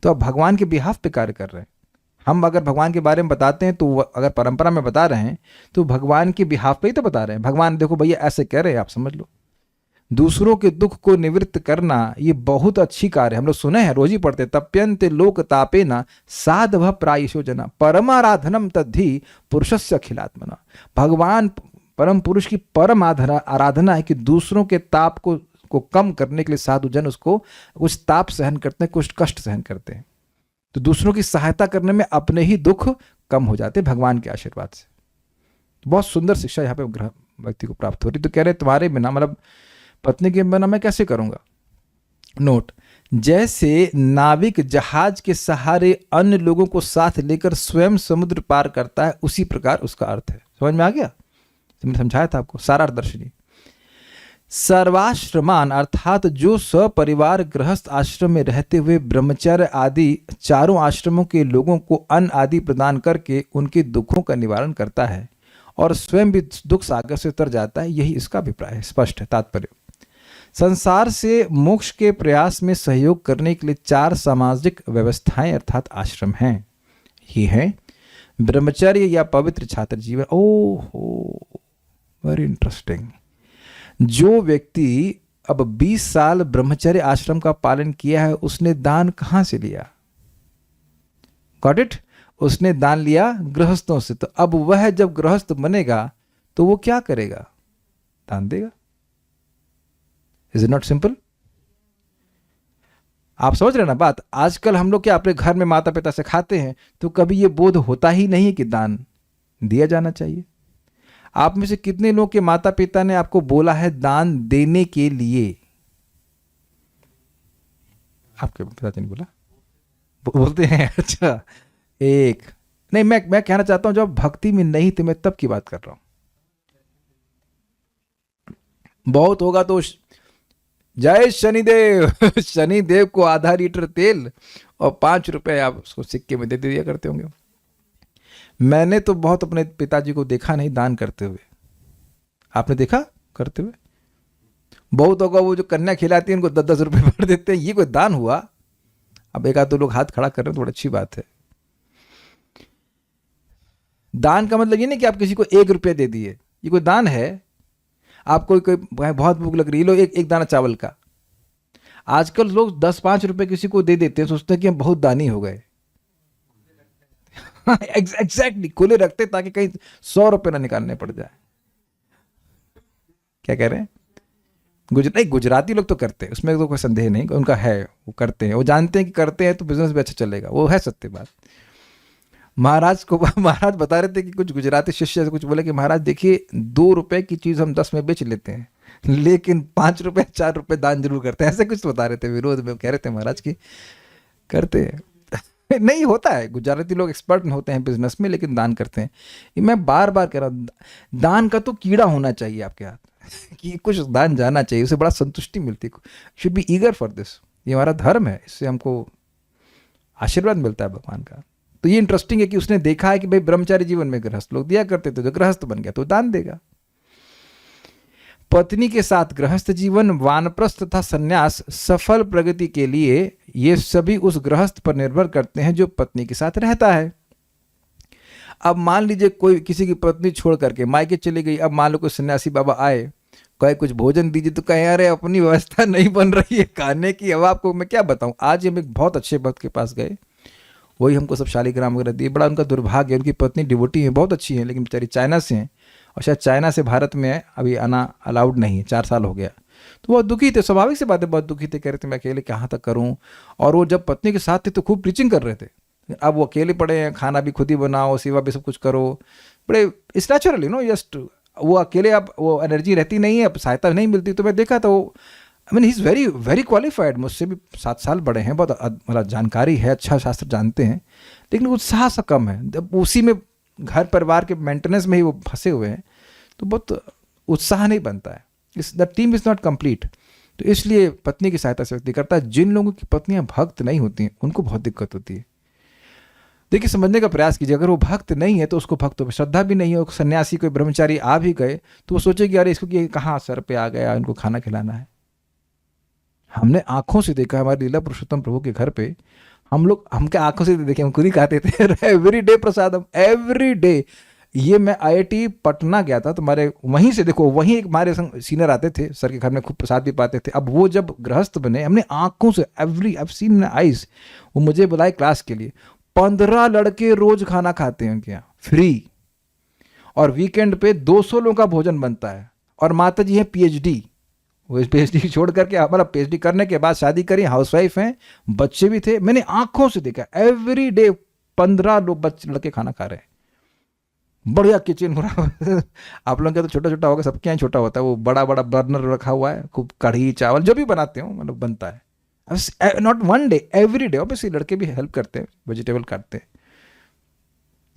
तो आप भगवान के बिहाफ पे कार्य कर रहे हैं। हम अगर भगवान के बारे में बताते हैं तो अगर परंपरा में बता रहे हैं तो भगवान के बिहाफ पे ही तो बता रहे हैं। भगवान देखो भैया ऐसे कह रहे हैं, आप समझ लो। दूसरों के दुख को निवृत्त करना ये बहुत अच्छी कार्य है। हम लोग सुने हैं, रोज ही पढ़ते, तप्यंत लोक तापेना साधव प्रायशो जना परमाराधनम तद्धि पुरुषस्य अखिलात्मना। भगवान परम पुरुष की परम आराधना है कि दूसरों के ताप को कम करने के लिए साधु जन उसको कुछ ताप सहन करते हैं, कुछ कष्ट सहन करते हैं। तो दूसरों की सहायता करने में अपने ही दुख कम हो जाते हैं भगवान के आशीर्वाद से। तो बहुत सुंदर शिक्षा यहाँ पे व्यक्ति को प्राप्त हो रही। तो कह रहे तुम्हारे बिना, मतलब पत्नी के बिना मैं कैसे करूंगा। नोट, जैसे नाविक जहाज के सहारे अन्य लोगों को साथ लेकर स्वयं समुद्र पार करता है, उसी प्रकार उसका अर्थ है। समझ में आ गया? तो मैंने समझाया था आपको सारार्थ दर्शनी। सर्वाश्रमान अर्थात जो सपरिवार गृहस्थ आश्रम में रहते हुए ब्रह्मचर्य आदि चारों आश्रमों के लोगों को अन्न आदि प्रदान करके उनके दुखों का निवारण करता है और स्वयं भी दुख सागर से उतर जाता है, यही इसका अभिप्राय है। स्पष्ट है तात्पर्य। संसार से मोक्ष के प्रयास में सहयोग करने के लिए 4 सामाजिक व्यवस्थाएं अर्थात आश्रम हैं। ये है ब्रह्मचर्य या पवित्र छात्र जीवन। ओहो, वेरी इंटरेस्टिंग। जो व्यक्ति अब 20 साल ब्रह्मचर्य आश्रम का पालन किया है, उसने दान कहां से लिया? Got it? उसने दान लिया गृहस्थों से। तो अब वह जब गृहस्थ बनेगा तो वो क्या करेगा? दान देगा। Is it not simple? आप समझ रहे ना बात? आजकल हम लोग क्या अपने घर में माता पिता से खाते हैं तो कभी ये बोध होता ही नहीं कि दान दिया जाना चाहिए। आप में से कितने लोग के माता पिता ने आपको बोला है दान देने के लिए? आपके पिताजी ने बोला? बोलते हैं? अच्छा, एक नहीं, मैं कहना चाहता हूं जब भक्ति में नहीं थे, मैं तब की बात कर रहा हूं। बहुत होगा तो जय शनिदेव शनिदेव को आधा लीटर तेल और 5 रुपए आप उसको सिक्के में दे दिया करते होंगे। मैंने तो बहुत अपने पिताजी को देखा नहीं दान करते हुए। आपने देखा करते हुए? बहुत होगा वो जो कन्या खिलाती है उनको 10-10 रुपए भर देते हैं, ये कोई दान हुआ? अब एक आध तो लोग हाथ खड़ा कर रहे हैं तो बड़ी अच्छी बात है। दान का मतलब ये नहीं कि आप किसी को 1 रुपया दे दिए, ये कोई दान है? आपको कोई बहुत भूख लग रही है, लो एक दाना चावल का। आजकल लोग 10-5 रुपए किसी को दे देते हैं, सोचते हैं कि हम बहुत दानी हो गए। एग्जैक्टली, खुले रखते ताकि कहीं 100 रुपए ना निकालने पड़ जाए। क्या कह रहे हैं? गुजराती लोग तो करते हैं, उसमें तो कोई संदेह नहीं, उनका है, वो करते हैं, वो जानते हैं कि करते हैं तो बिजनेस भी अच्छा चलेगा, वो है सत्य बात। महाराज बता रहे थे कि कुछ गुजराती शिष्य से कुछ बोले कि महाराज देखिए 2 रुपए की चीज हम 10 में बेच लेते हैं, लेकिन 5 रुपए 4 रुपए दान जरूर करते हैं। ऐसे कुछ बता रहे थे, विरोध में कह रहे थे महाराज की करते हैं। नहीं होता है, गुजराती लोग एक्सपर्ट होते हैं बिजनेस में, लेकिन दान करते हैं। मैं बार बार कह रहा हूँ, दान का तो कीड़ा होना चाहिए आपके हाथ कि कुछ दान जाना चाहिए, उसे बड़ा संतुष्टि मिलती है। Should be eager for this, ये हमारा धर्म है, इससे हमको आशीर्वाद मिलता है भगवान का। तो ये इंटरेस्टिंग है कि उसने देखा है कि भाई ब्रह्मचारी जीवन में गृहस्थ लोग दिया करते थे, जो गृहस्थ बन गया तो दान देगा। पत्नी के साथ गृहस्थ जीवन, वानप्रस्थ तथा संन्यास सफल प्रगति के लिए ये सभी उस गृहस्थ पर निर्भर करते हैं जो पत्नी के साथ रहता है। अब मान लीजिए कोई किसी की पत्नी छोड़ करके मायके चली गई, अब मान लो कोई सन्यासी बाबा आए, कहे कुछ भोजन दीजिए, तो कहे अरे अपनी व्यवस्था नहीं बन रही है खाने की। अब आपको मैं क्या बताऊं, आज हम एक बहुत अच्छे भक्त के पास गए, वही हमको सब शालिग्राम वगैरह दिए। बड़ा उनका दुर्भाग्य है, उनकी पत्नी डिवोटी है, बहुत अच्छी है, लेकिन बेचारी चाइना से हैं और शायद चाइना से भारत में अभी आना अलाउड नहीं है, 4 साल हो गया। तो बहुत दुखी थे, स्वाभाविक सी बात है, बहुत दुखी थे, कह रहे थे मैं अकेले कहाँ तक करूँ। और वो जब पत्नी के साथ थे तो खूब प्रीचिंग कर रहे थे, अब वो अकेले पड़े हैं, खाना भी खुद ही बनाओ, सेवा भी सब कुछ करो, बड़े it's natural you know, just वो अकेले अब वो एनर्जी रहती नहीं है, अब सहायता नहीं मिलती। तो मैं देखा तो I mean he is very very qualified, मुझसे भी 7 साल बड़े हैं, बहुत मतलब जानकारी है, अच्छा शास्त्र जानते हैं, लेकिन उत्साह सा कम है। जब उसी में घर परिवार के मेंटेनेंस में ही वो फंसे हुए हैं तो बहुत उत्साह नहीं बनता है, the team is not complete. तो इसलिए पत्नी की सहायता से व्यक्ति करता है। जिन लोगों की पत्नियां भक्त नहीं होती हैं उनको बहुत दिक्कत होती है। देखिए, समझने का प्रयास कीजिए, अगर वो भक्त नहीं है तो उसको भक्तों में श्रद्धा भी नहीं है। सन्यासी कोई ब्रह्मचारी आ भी गए तो वो सोचेगी अरे इसको कि कहाँ सर पे आ गया, इनको खाना खिलाना है। हमने आंखों से देखा, हमारे लीला पुरुषोत्तम प्रभु के घर पे हमके आंखों से देखे, हम खुद ही खाते थे एवरी डे प्रसादम, एवरी डे। ये मैं IIT पटना गया था, तुम्हारे वहीं से देखो, वहीं एक हमारे संग सीनियर आते थे, सर के घर में खूब प्रसाद भी पाते थे। अब वो जब गृहस्थ बने, हमने आंखों से आई सीन आइज, वो मुझे बुलाए क्लास के लिए, 15 लड़के रोज खाना खाते हैं उनके यहाँ फ्री, और वीकेंड पे 200 लोगों का भोजन बनता है। और माता जी हैं PhD, वो इस PhD छोड़ करके मतलब PhD करने के बाद शादी करी, हाउसवाइफ हैं, बच्चे भी थे। मैंने आंखों से देखा, एवरी डे 15 लोग लड़के खाना खा रहे हैं, बढ़िया किचन हो रहा है। आप लोगों का तो छोटा छोटा होगा, सबके यहाँ छोटा होता है, वो बड़ा बड़ा बर्नर रखा हुआ है, खूब कढ़ी चावल जो भी बनाते हो मतलब बनता है। Not one day, every day. Obviously लड़के भी हेल्प करते हैं, वेजिटेबल काटते हैं।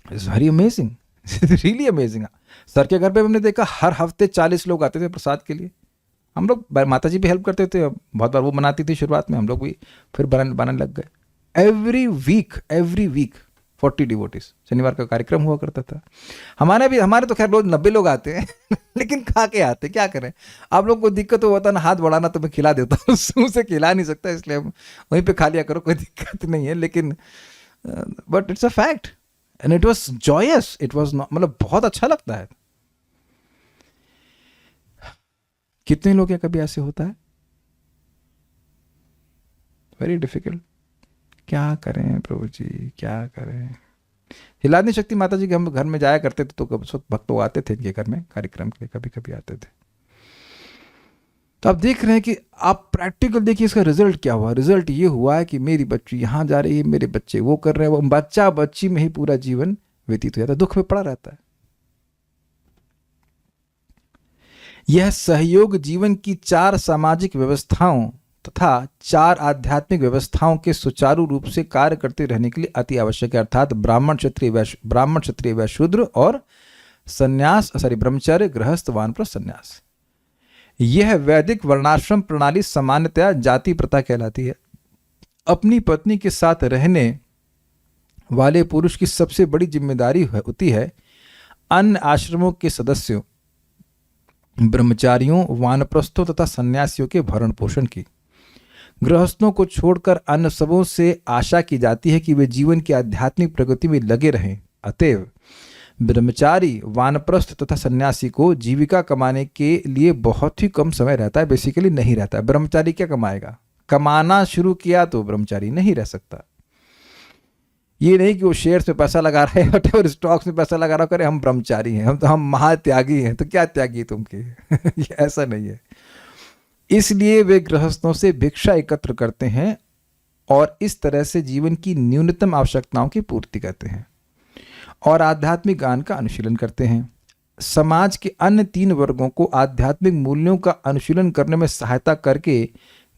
It's very amazing, really amazing. Sir के घर पे हमने देखा हर हफ्ते 40 लोग आते थे प्रसाद के लिए। हम लोग, माता जी भी हेल्प करते थे, बहुत बार वो बनाती थी शुरुआत में, हम लोग भी फिर बनाने लग गए। Every week 40 devotees. शनिवार का कार्यक्रम हुआ करता था। हमारे तो खैर रोज 90 लोग आते हैं लेकिन खा के आते, क्या करें। आप लोग को दिक्कत होता है ना हाथ बढ़ाना, तो मैं खिला देता हूँ, मुंह से खिला नहीं सकता, इसलिए हम वहीं पे खा लिया करो, कोई दिक्कत नहीं है। लेकिन but it's a fact and it was joyous, it was not, मतलब बहुत अच्छा लगता है। कितने लोग हैं कभी ऐसे होता है? Very difficult. क्या करें प्रभु जी, क्या करें। हिला नहीं सकती माता जी के, हम घर में जाया करते थे तो उस वक्त भक्त लोग आते थे इनके घर में कार्यक्रम के लिए, कभी कभी आते थे। तो आप देख रहे हैं कि आप प्रैक्टिकल देखिए इसका रिजल्ट क्या हुआ। रिजल्ट ये हुआ है कि मेरी बच्ची यहाँ जा रही है, मेरे बच्चे वो कर रहे हैं, वो बच्चा बच्ची में ही पूरा जीवन व्यतीत हो जाता है, दुख में पड़ा रहता है। यह सहयोग जीवन की 4 सामाजिक व्यवस्थाओं तथा 4 आध्यात्मिक व्यवस्थाओं के सुचारू रूप से कार्य करते रहने के लिए अति आवश्यक है, अर्थात ब्राह्मण क्षत्रिय वैश्य शूद्र और ब्रह्मचर्य गृहस्थ वानप्रस्थ सन्यास। यह वैदिक वर्णाश्रम प्रणाली सामान्यतया जाति प्रथा कहलाती है। अपनी पत्नी के साथ रहने वाले पुरुष की सबसे बड़ी जिम्मेदारी होती है अन्य आश्रमों के सदस्यों, ब्रह्मचारियों, वानप्रस्थों तथा सन्यासियों के भरण पोषण की। गृहस्थों को छोड़कर अन्य सबों से आशा की जाती है कि वे जीवन की आध्यात्मिक प्रगति में लगे रहें। अतएव ब्रह्मचारी, वानप्रस्थ तथा सन्यासी को जीविका कमाने के लिए बहुत ही कम समय रहता है, बेसिकली नहीं रहता है। ब्रह्मचारी क्या कमाएगा? कमाना शुरू किया तो ब्रह्मचारी नहीं रह सकता। ये नहीं कि वो शेयर्स में पैसा लगा रहे हैं और स्टॉक्स में पैसा लगा रहा करे हम ब्रह्मचारी हैं, हम महात्यागी हैं, तो क्या त्यागी तुम के ये ऐसा नहीं है। इसलिए वे गृहस्थों से भिक्षा एकत्र करते हैं और इस तरह से जीवन की न्यूनतम आवश्यकताओं की पूर्ति करते हैं और आध्यात्मिक ज्ञान का अनुशीलन करते हैं। समाज के अन्य 3 वर्गों को आध्यात्मिक मूल्यों का अनुशीलन करने में सहायता करके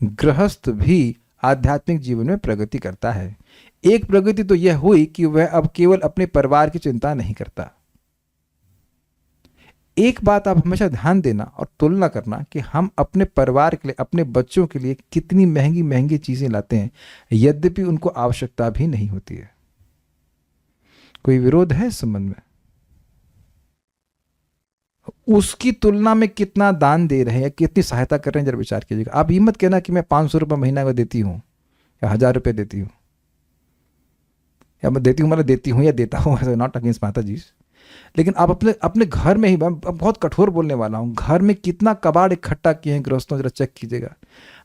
गृहस्थ भी आध्यात्मिक जीवन में प्रगति करता है। एक प्रगति तो यह हुई कि वह अब केवल अपने परिवार की चिंता नहीं करता। एक बात आप हमेशा ध्यान देना और तुलना करना कि हम अपने परिवार के लिए, अपने बच्चों के लिए कितनी महंगी महंगी चीजें लाते हैं, यद्यपि उनको आवश्यकता भी नहीं होती है। कोई विरोध है इस संबंध में? उसकी तुलना में कितना दान दे रहे हैं, कितनी सहायता कर रहे हैं, जरा विचार कीजिएगा। आप ये मत कहना कि मैं 500 रुपये महीना में देती हूँ या 1000 रुपये देती हूँ, या मैं देती हूँ मतलब देती हूँ या देता हूँ, नॉट अगेंस्ट माता जी। लेकिन आप अपने घर में ही, मैं बहुत कठोर बोलने वाला हूँ, घर में कितना कबाड़ इकट्ठा किए हैं गृहस्थों, जरा चेक कीजिएगा।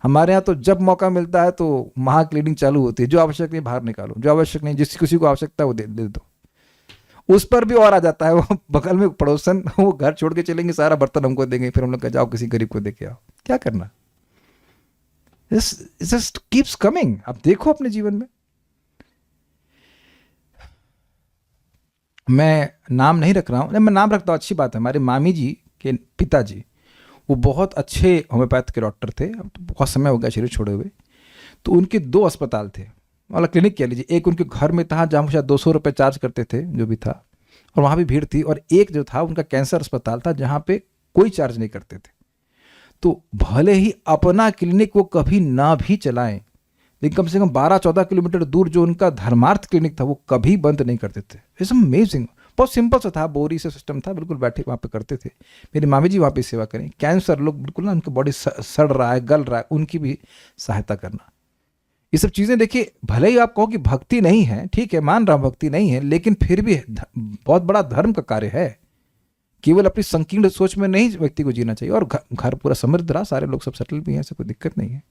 हमारे यहाँ तो जब मौका मिलता है तो महा क्लीनिंग चालू होती है। जो आवश्यक नहीं बाहर निकालो, जो आवश्यक नहीं, जिस किसी को आवश्यकता है वो दे दो। उस पर भी और आ जाता है, वो बगल में पड़ोसन, वो घर छोड़ के चलेंगे, सारा बर्तन हमको देंगे, फिर हम लोग जाओ किसी गरीब को दे के आओ। क्या करना? Just keeps coming. आप देखो अपने जीवन में। मैं नाम नहीं रख रहा हूँ, मैं नाम रखता हूँ, अच्छी बात है। हमारे मामी जी के पिताजी वो बहुत अच्छे होम्योपैथ के डॉक्टर थे, अब तो बहुत समय हो गया शरीर छोड़े हुए। तो उनके 2 अस्पताल थे, मतलब क्लिनिक कह लीजिए। एक उनके घर में था जहाँ शायद 200 रुपये चार्ज करते थे जो भी था, और वहाँ भी भीड़ थी। और एक जो था उनका कैंसर अस्पताल था जहाँ पे कोई चार्ज नहीं करते थे। तो भले ही अपना क्लिनिक वो कभी ना भी चलाएं, लेकिन कम से कम 12-14 किलोमीटर दूर जो उनका धर्मार्थ क्लिनिक था वो कभी बंद नहीं करते थे। It's amazing. बहुत सिंपल सा था, बोरी से सिस्टम था, बिल्कुल बैठे वहाँ पे करते थे। मेरी मामी जी वहाँ पे सेवा करें। कैंसर लोग बिल्कुल ना, उनकी बॉडी सड़ रहा है, गल रहा है, उनकी भी सहायता करना। ये सब चीज़ें देखिए, भले ही आप कहो कि भक्ति नहीं है, ठीक है, मान रहा हूँ भक्ति नहीं है, लेकिन फिर भी बहुत बड़ा धर्म का कार्य है। केवल अपनी संकीर्ण सोच में नहीं व्यक्ति को जीना चाहिए। और घर पूरा समृद्ध रहा, सारे लोग सब सेटल भी हैं, ऐसे कोई दिक्कत नहीं है।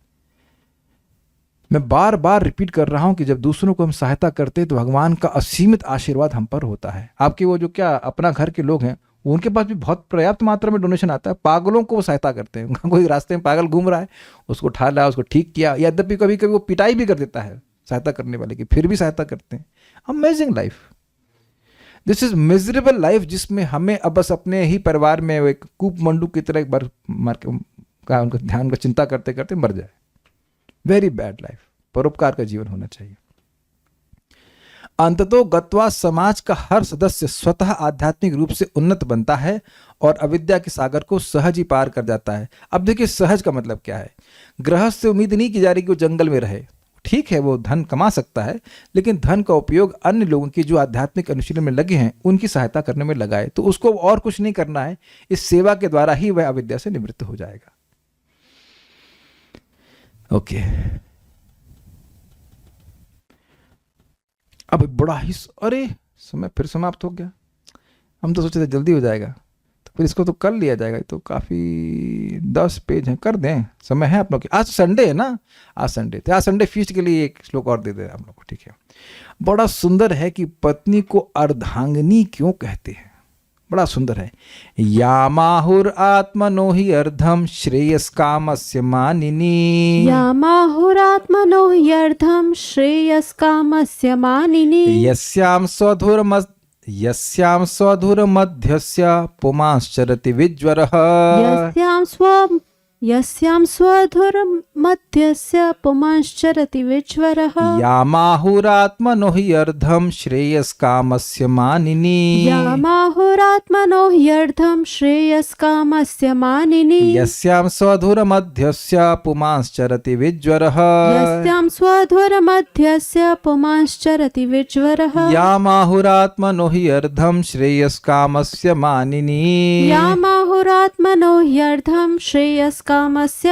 मैं बार बार रिपीट कर रहा हूं कि जब दूसरों को हम सहायता करते हैं तो भगवान का असीमित आशीर्वाद हम पर होता है। आपके वो जो क्या अपना घर के लोग हैं, उनके पास भी बहुत पर्याप्त मात्रा में डोनेशन आता है। पागलों को वो सहायता करते हैं। कोई रास्ते में पागल घूम रहा है, उसको उठा लाया, उसको ठीक किया, यद्यपि कभी कभी वो पिटाई भी कर देता है सहायता करने वाले की, फिर भी सहायता करते हैं। Amazing life, this is miserable life, जिसमें हमें अब बस अपने ही परिवार में एक कूप मंडू की तरह एक बार मार के उनका ध्यान का चिंता करते करते मर जाए। Very bad life. परोपकार का जीवन होना चाहिए। अंततो गत्वा समाज का हर सदस्य स्वतः आध्यात्मिक रूप से उन्नत बनता है और अविद्या के सागर को सहज ही पार कर जाता है। अब देखिए सहज का मतलब क्या है। गृहस्थ से उम्मीद नहीं की जा रही कि वो जंगल में रहे। ठीक है, वो धन कमा सकता है, लेकिन धन का उपयोग अन्य लोगों की जो आध्यात्मिक अनुशीलन में लगे हैं उनकी सहायता करने में लगाए, तो उसको और कुछ नहीं करना है। इस सेवा के द्वारा ही वह अविद्या से निवृत्त हो जाएगा। ओके, अब बड़ा ही अरे समय फिर समाप्त हो गया। हम तो सोचे थे जल्दी हो जाएगा, तो फिर इसको तो कर लिया जाएगा। तो काफ़ी 10 पेज हैं, कर दें, समय है आप लोग। आज संडे है ना, आज संडे थे, आज संडे फीस्ट के लिए एक श्लोक और दे दे आप लोग को, ठीक है। बड़ा सुंदर है कि पत्नी को अर्धांगिनी क्यों कहते हैं, बड़ा सुंदर है। यामाहुर आत्मनो हि अर्धम श्रेयस कामस्य मानिनी। यामाहुरात्मनो ह्यर्थं श्रेयस्कामस्य मानिनी। यस्यां स्वधुरमध्यस्य पुमांश्चरति विज्वरः। यस्यां स्वधुरमध्यस्य पुमांश्चरति विज्वरः। यामाहुरात्मनो हि अर्धं श्रेयस्कामस्य मानिनी। यामाहुरात्मनो ह्यर्थं श्रेयस्कामस्य मानिनी। यस्यां स्वधुरमध्यस्य पुमांश्चरति विज्वरः। यस्यां स्वधुरमध्यस्य पुमांश्चरति विज्वरः। यामाहुरात्मनो हि अर्धं श्रेयस्कामस्य मानिनी। यामाहुरात्मनो ह्यर्थं श्रेयस्कामस्य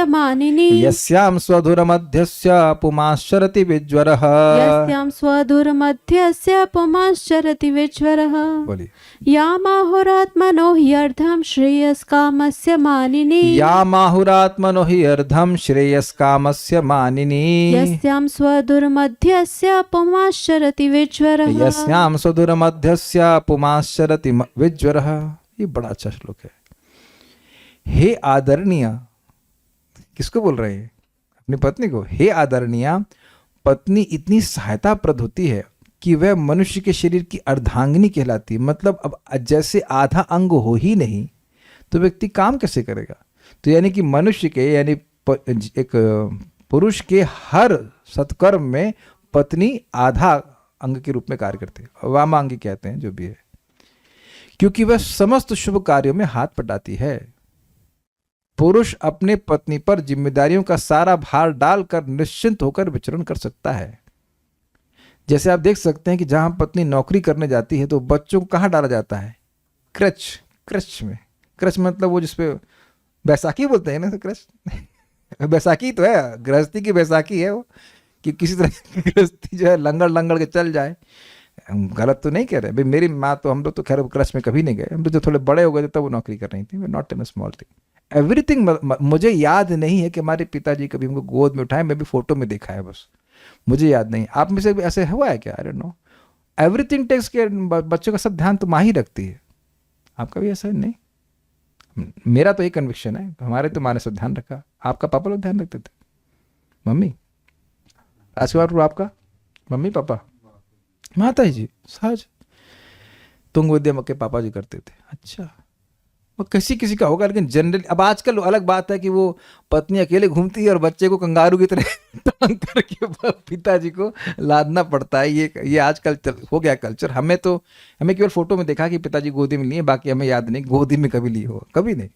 मानिनी। यस्यां स्वधुरमध्यस्य पुमांश्चरति विज्वरः। यस्यां स्वधुरमध्यस्य पुमांश्चरति विज्वरः। बोलिए। यामाहुरात्मनो ह्यर्थं श्रेयस्कामस्य मानिनी। यामाहुरात्मनो हि अर्धं श्रेयस्कामस्य मानिनी। यस्यां स्वधुरमध्यस्य पुमांश्चरति विज्वरः। यस्यां स्वधुरमध्यस्य पुमांश्चरति विज्वरः। ये बड़ा अच्छा श्लोक है। हे आदरणीय, किसको बोल रहे हैं? अपनी पत्नी को। हे आदरणीय, पत्नी इतनी सहायताप्रद होती है कि वह मनुष्य के शरीर की अर्धांगिनी कहलाती है। मतलब अब जैसे आधा अंग हो ही नहीं तो व्यक्ति काम कैसे करेगा? तो यानी कि मनुष्य के यानी एक पुरुष के हर सत्कर्म में पत्नी आधा अंग के रूप में कार्य करती है, वामांगी कहते हैं जो भी है, क्योंकि वह समस्त शुभ कार्यों में हाथ बटाती है। पुरुष अपने पत्नी पर जिम्मेदारियों का सारा भार डालकर निश्चिंत होकर विचरण कर सकता है। जैसे आप देख सकते हैं कि जहां पत्नी नौकरी करने जाती है तो बच्चों को कहाँ डाला जाता है? क्रच में। क्रच मतलब वो जिसपे बैसाखी बोलते हैं ना, क्रच बैसाखी तो है, गृहस्थी की बैसाखी है वो, कि किसी तरह गृहस्थी जो है लंगड़ के चल जाए। हम गलत तो नहीं कह रहे भाई। मेरी माँ तो, हम लोग तो खैर क्रच में कभी नहीं गए, हम लोग जो थोड़े बड़े हो गए थे तब वो नौकरी कर रही थी। Not in a small thing everything. मुझे याद नहीं है कि हमारे पिताजी कभी हमको गोद में उठाए, मैं भी फोटो में देखा है बस, मुझे याद नहीं। आप में से भी ऐसे हुआ है क्या? I don't know. Everything takes के बच्चों का सब ध्यान तो माँ ही रखती है। आपका भी ऐसा है? नहीं, मेरा तो एक कन्विक्शन है, हमारे तो माँ ने सब ध्यान रखा। आपका पापा लोग ध्यान रखते थे? मम्मी? राजकुमार आपका मम्मी पापा? माता जी सहज तुंग विद्या के पापा जी करते थे। अच्छा, वो किसी किसी का होगा, लेकिन जनरली अब आजकल अलग बात है कि वो पत्नी अकेले घूमती है और बच्चे को कंगारू की तरह टांग करके पिताजी को लादना पड़ता है। ये आजकल हो गया कल्चर। हमें केवल फोटो में देखा कि पिताजी गोदी में लिए, बाकी हमें याद नहीं गोदी में कभी लिए हो, कभी नहीं।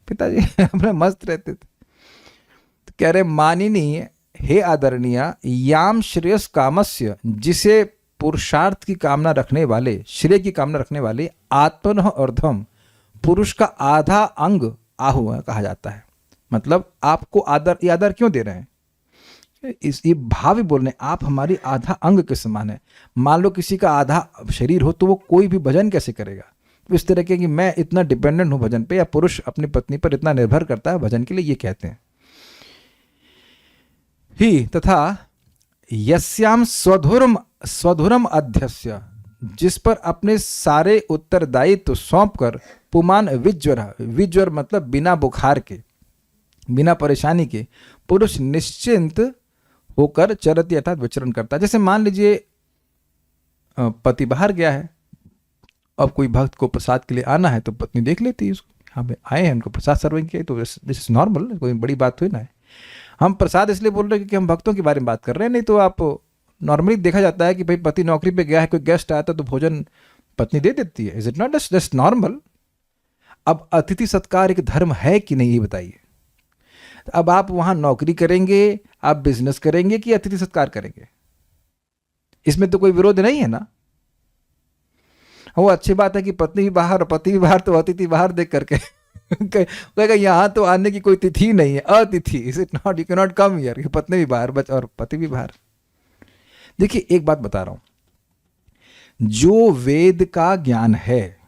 पिताजी अपना मस्त रहते थे। तो कह रहे मानिनी, हे आदरणीय, याम श्रेयस कामस्य, जिसे पुरुषार्थ की कामना रखने वाले, श्रेय की कामना रखने वाले, आत्मनः अर्धम, पुरुष का आधा अंग आहु कहा जाता है। मतलब आपको आदर, ये आदर क्यों दे रहे हैं? ये भाव ही बोल रहे हैं, आप हमारी आधा अंग के समान है। मान लो किसी का आधा शरीर हो तो वो कोई भी भजन कैसे करेगा? इस तरह के कि मैं इतना डिपेंडेंट हूं भजन पे, या पुरुष अपनी पत्नी पर इतना निर्भर करता है भजन के लिए, ये कहते हैं। ही तथा यस्याम स्वधुरम अध्यस्य, जिस पर अपने सारे उत्तरदायित्व सौंप कर पुमान विज्वर मतलब बिना बुखार के, बिना परेशानी के, पुरुष निश्चिंत होकर चरति अर्थात विचरण करता है। जैसे मान लीजिए पति बाहर गया है, अब कोई भक्त को प्रसाद के लिए आना है तो पत्नी देख लेती है उसको, हाँ भाई आए हैं, उनको प्रसाद सर्विंग किया, तो दिस इज नॉर्मल, कोई बड़ी बात हुई ना है। हम प्रसाद इसलिए बोल रहे हैं क्योंकि हम भक्तों के बारे में बात कर रहे हैं, नहीं तो आप नॉर्मली देखा जाता है कि भाई पति नौकरी पे गया है, कोई गेस्ट आता है तो भोजन पत्नी दे देती है। Is it not just normal? अब अतिथि सत्कार एक धर्म है कि नहीं, ये बताइए। अब आप वहां नौकरी करेंगे, आप बिजनेस करेंगे कि अतिथि सत्कार करेंगे? इसमें तो कोई विरोध नहीं है ना। वो अच्छी बात है कि पत्नी भी बाहर, पति भी बाहर, तो अतिथि बाहर देख करके कहेगा यहाँ तो आने की कोई तिथि नहीं है, अतिथि। Is it not? You can not come here. पत्नी भी बाहर और पति भी बाहर। देखिए एक बात बता रहा हूं, जो वेद का ज्ञान है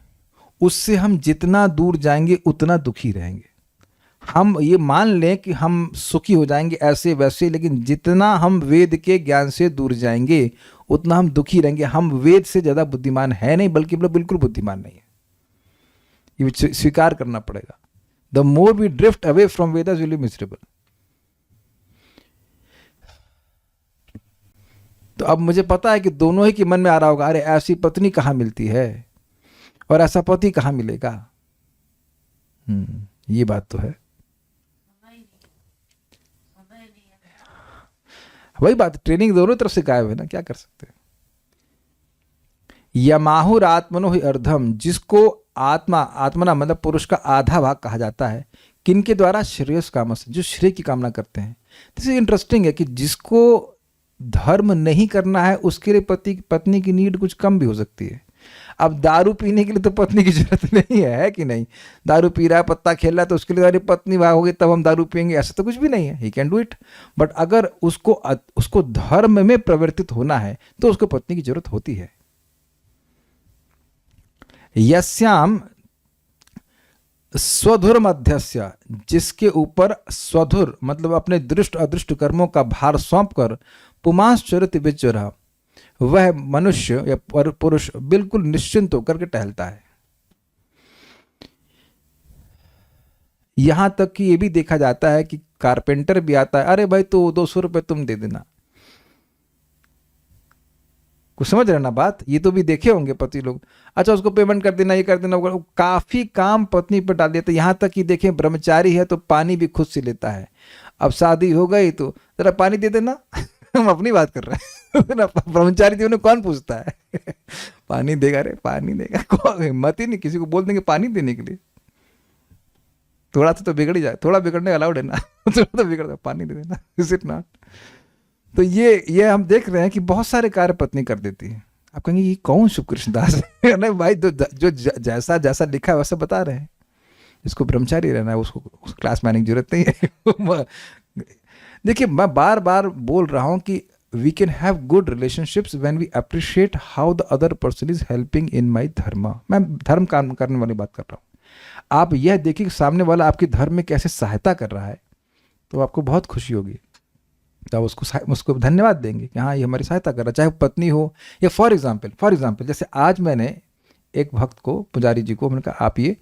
उससे हम जितना दूर जाएंगे उतना दुखी रहेंगे। हम ये मान लें कि हम सुखी हो जाएंगे ऐसे वैसे, लेकिन जितना हम वेद के ज्ञान से दूर जाएंगे उतना हम दुखी रहेंगे। हम वेद से ज़्यादा बुद्धिमान है नहीं, बल्कि हम लोग बिल्कुल बुद्धिमान नहीं है। ये स्वीकार करना पड़ेगा। The more we drift away from Vedas will be miserable. तो अब मुझे पता है कि दोनों ही के मन में आ रहा होगा, अरे ऐसी पत्नी कहाँ मिलती है और ऐसा पति कहाँ मिलेगा। ये बात तो है। वही बात, ट्रेनिंग दोनों तरफ से गायब है ना, क्या कर सकते हैं। यमाहुर आत्मनो ही अर्धम, जिसको आत्मना मतलब पुरुष का आधा भाग कहा जाता है, किनके द्वारा? श्रेयस कामस, जो श्रेय की कामना करते हैं। दिस इज इंटरेस्टिंग है कि जिसको धर्म नहीं करना है उसके लिए पत्नी की नीड कुछ कम भी हो सकती है। अब दारू पीने के लिए तो पत्नी की जरूरत नहीं है कि नहीं? दारू पी रहा है, पत्ता खेल रहा है, तो उसके लिए पत्नी वहां होगी तब हम दारू पियेंगे, ऐसा तो कुछ भी नहीं है। He can do it. But अगर उसको धर्म में प्रवर्तित होना है तो उसको पत्नी की जरूरत होती है। यस्याम स्वधुर मध्यस्य, जिसके ऊपर स्वधुर मतलब अपने दृष्ट अदृष्ट कर्मों का भार सौंप कर पुमांस चरित विचरा, वह मनुष्य या पुरुष बिल्कुल निश्चिंत होकर के टहलता है। यहां तक कि यह भी देखा जाता है कि कारपेंटर भी आता है, अरे भाई तो 200 रुपए तुम दे देना। कुछ समझ रहे ना बात? ये तो भी देखे होंगे पति लोग, अच्छा उसको पेमेंट कर देना, ये कर देना, काफी काम पत्नी पर डाल देते। यहां तक कि देखें ब्रह्मचारी है तो पानी भी खुद से लेता है। अब शादी हो गई तो जरा पानी दे देना हम अपनी बात कर रहे हैं ब्रह्मचारी थी, उन्हें कौन पूछता है पानी देगा, रे पानी देगा, हिम्मत ही नहीं किसी को बोल देंगे पानी देने के लिए। थोड़ा सा तो बिगड़ ही जाए, थोड़ा बिगड़ने अलाउड है ना थोड़ा तो बिगड़, पानी दे देना। Is it not? तो ये हम देख रहे हैं कि बहुत सारे कार्य पत्नी कर देती है। आप कहेंगे ये कौन शुभ कृष्णदास है? नहीं भाई, जो जैसा जैसा लिखा है वैसा बता रहे हैं। जिसको ब्रह्मचारी रहना है उसको क्लास मैनेज की जरूरत नहीं है देखिए मैं बार बार बोल रहा हूं कि we can have good relationships when we appreciate how the other person is helping in my dharma. मैं धर्म काम करने वाली बात कर रहा हूं। आप यह देखिए कि सामने वाला आपके धर्म में कैसे सहायता कर रहा है, तो आपको बहुत खुशी होगी। तो आप उसको धन्यवाद देंगे कि हाँ ये हमारी सहायता कर रहा है, चाहे पत्नी हो या फॉर एग्जाम्पल जैसे आज मैंने एक भक्त को, पुजारी जी को, मैंने कहा आप ये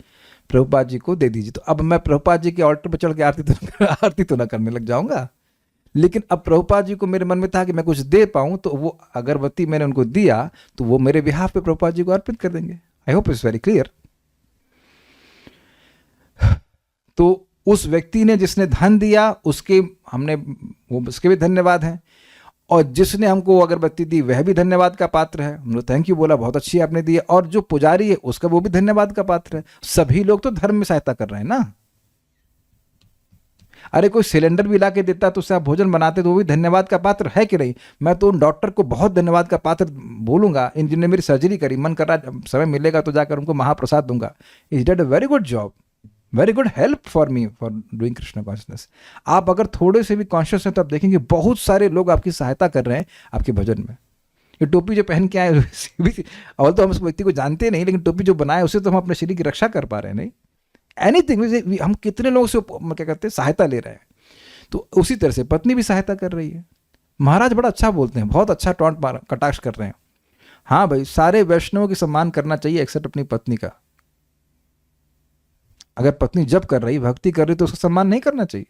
प्रभुपाद जी को दे दीजिए। तो अब मैं प्रभुपाद जी के ऑल्टर पर चढ़ के आरती तो ना करने लग जाऊंगा, लेकिन अब प्रभुपाद जी को मेरे मन में था कि मैं कुछ दे पाऊं, तो वो अगरबत्ती मैंने उनको दिया तो वो मेरे बिहाफ पे प्रभुपाद जी को अर्पित कर देंगे। I hope it's very clear. तो उस व्यक्ति ने जिसने धन दिया उसके भी धन्यवाद हैं, और जिसने हमको अगरबत्ती दी वह भी धन्यवाद का पात्र है। हम लोग थैंक यू बोला, बहुत अच्छी आपने दी है। और जो पुजारी है उसका वो भी धन्यवाद का पात्र है। सभी लोग तो धर्म में सहायता कर रहे हैं ना। अरे कोई सिलेंडर भी ला के देता तो उससे आप भोजन बनाते तो वो भी धन्यवाद का पात्र है कि नहीं? मैं तो उन डॉक्टर को बहुत धन्यवाद का पात्र बोलूंगा, जिन्होंने मेरी सर्जरी करी। मन कर रहा समय मिलेगा तो जाकर उनको महाप्रसाद दूंगा। Is that a very good job, very good help for me for doing Krishna consciousness. आप अगर थोड़े से भी कॉन्शियस हैं तो आप देखेंगे बहुत सारे लोग आपकी सहायता कर रहे हैं आपके भजन में। ये टोपी जो पहन के आए और तो हम उस व्यक्ति को जानते नहीं, लेकिन टोपी जो बनाए उसे तो हम अपने शरीर की रक्षा कर पा रहे हैं। नहीं एनीथिंग, हम कितने लोगों से क्या कहते हैं सहायता ले रहे हैं। तो उसी तरह से पत्नी भी सहायता कर रही है। महाराज बड़ा अच्छा बोलते हैं, बहुत अच्छा टॉन्ट कटाक्ष कर रहे हैं। हाँ भाई, सारे वैष्णवों की सम्मान करना चाहिए एक्सेप्ट अपनी पत्नी का। अगर पत्नी जब कर रही, भक्ति कर रही, तो उसका सम्मान नहीं करना चाहिए।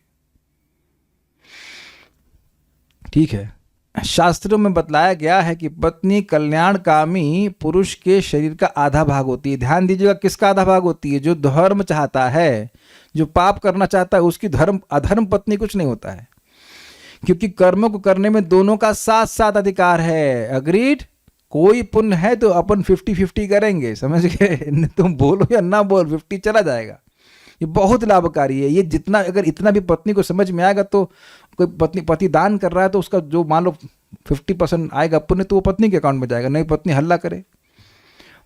ठीक है, शास्त्रों में बतलाया गया है कि पत्नी कल्याणकामी पुरुष के शरीर का आधा भाग होती है। ध्यान दीजिएगा, किसका आधा भाग होती है? जो धर्म चाहता है, जो पाप करना चाहता है, उसकी अधर्म पत्नी कुछ नहीं होता है। क्योंकि कर्मों को करने में दोनों का साथ साथ अधिकार है। अग्रीड? कोई पुण्य है तो अपन 50-50 करेंगे, समझ गए? तुम बोलो या ना बोल, 50 चला जाएगा। ये बहुत लाभकारी है। ये जितना, अगर इतना भी पत्नी को समझ में आएगा तो कोई पति दान कर रहा है तो उसका जो मान लो 50% आएगा पुण्य, तो वो पत्नी के अकाउंट में जाएगा। नहीं पत्नी हल्ला करे,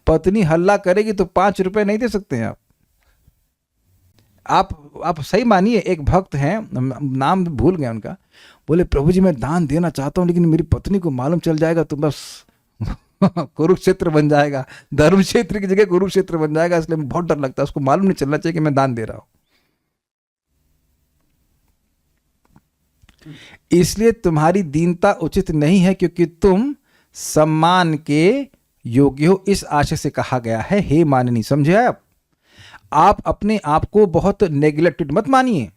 पत्नी हल्ला करेगी तो 5 रुपए नहीं दे सकते हैं आप सही मानिए। एक भक्त हैं, नाम भूल गए उनका, बोले प्रभु जी मैं दान देना चाहता हूँ लेकिन मेरी पत्नी को मालूम चल जाएगा तो बस कुरुक्षेत्र बन जाएगा, धर्म क्षेत्र की जगह कुरुक्षेत्र बन जाएगा, इसलिए मुझे बहुत डर लगता है। उसको मालूम नहीं चलना चाहिए कि मैं दान दे रहा हूं। इसलिए तुम्हारी दीनता उचित नहीं है क्योंकि तुम सम्मान के योग्य हो, इस आशय से कहा गया है। हे माननी, समझे आप अपने आप को बहुत नेग्लेक्टेड मत मानिए।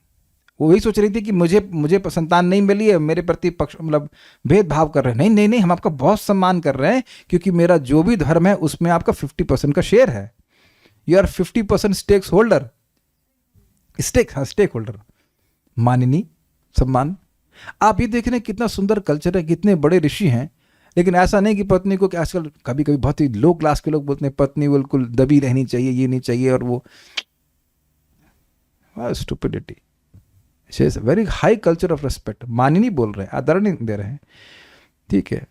वो वही सोच रही थी कि मुझे संतान नहीं मिली है, मेरे प्रति पक्ष मतलब भेदभाव कर रहे हैं। नहीं नहीं, हम आपका बहुत सम्मान कर रहे हैं क्योंकि मेरा जो भी धर्म है उसमें आपका 50% का शेयर है। You are 50% stakeholder, stakeholder. माननी, सम्मान। आप ये देख रहे हैं कितना सुंदर कल्चर है, कितने बड़े ऋषि हैं। लेकिन ऐसा नहीं कि पत्नी को, कि आजकल कभी कभी बहुत ही लो क्लास के लोग बोलते हैं पत्नी बिल्कुल दबी रहनी चाहिए, ये नहीं चाहिए, और वो stupidity. Very high culture of respect. माननी बोल रहे हैं, आदर नहीं दे रहे हैं, ठीक है।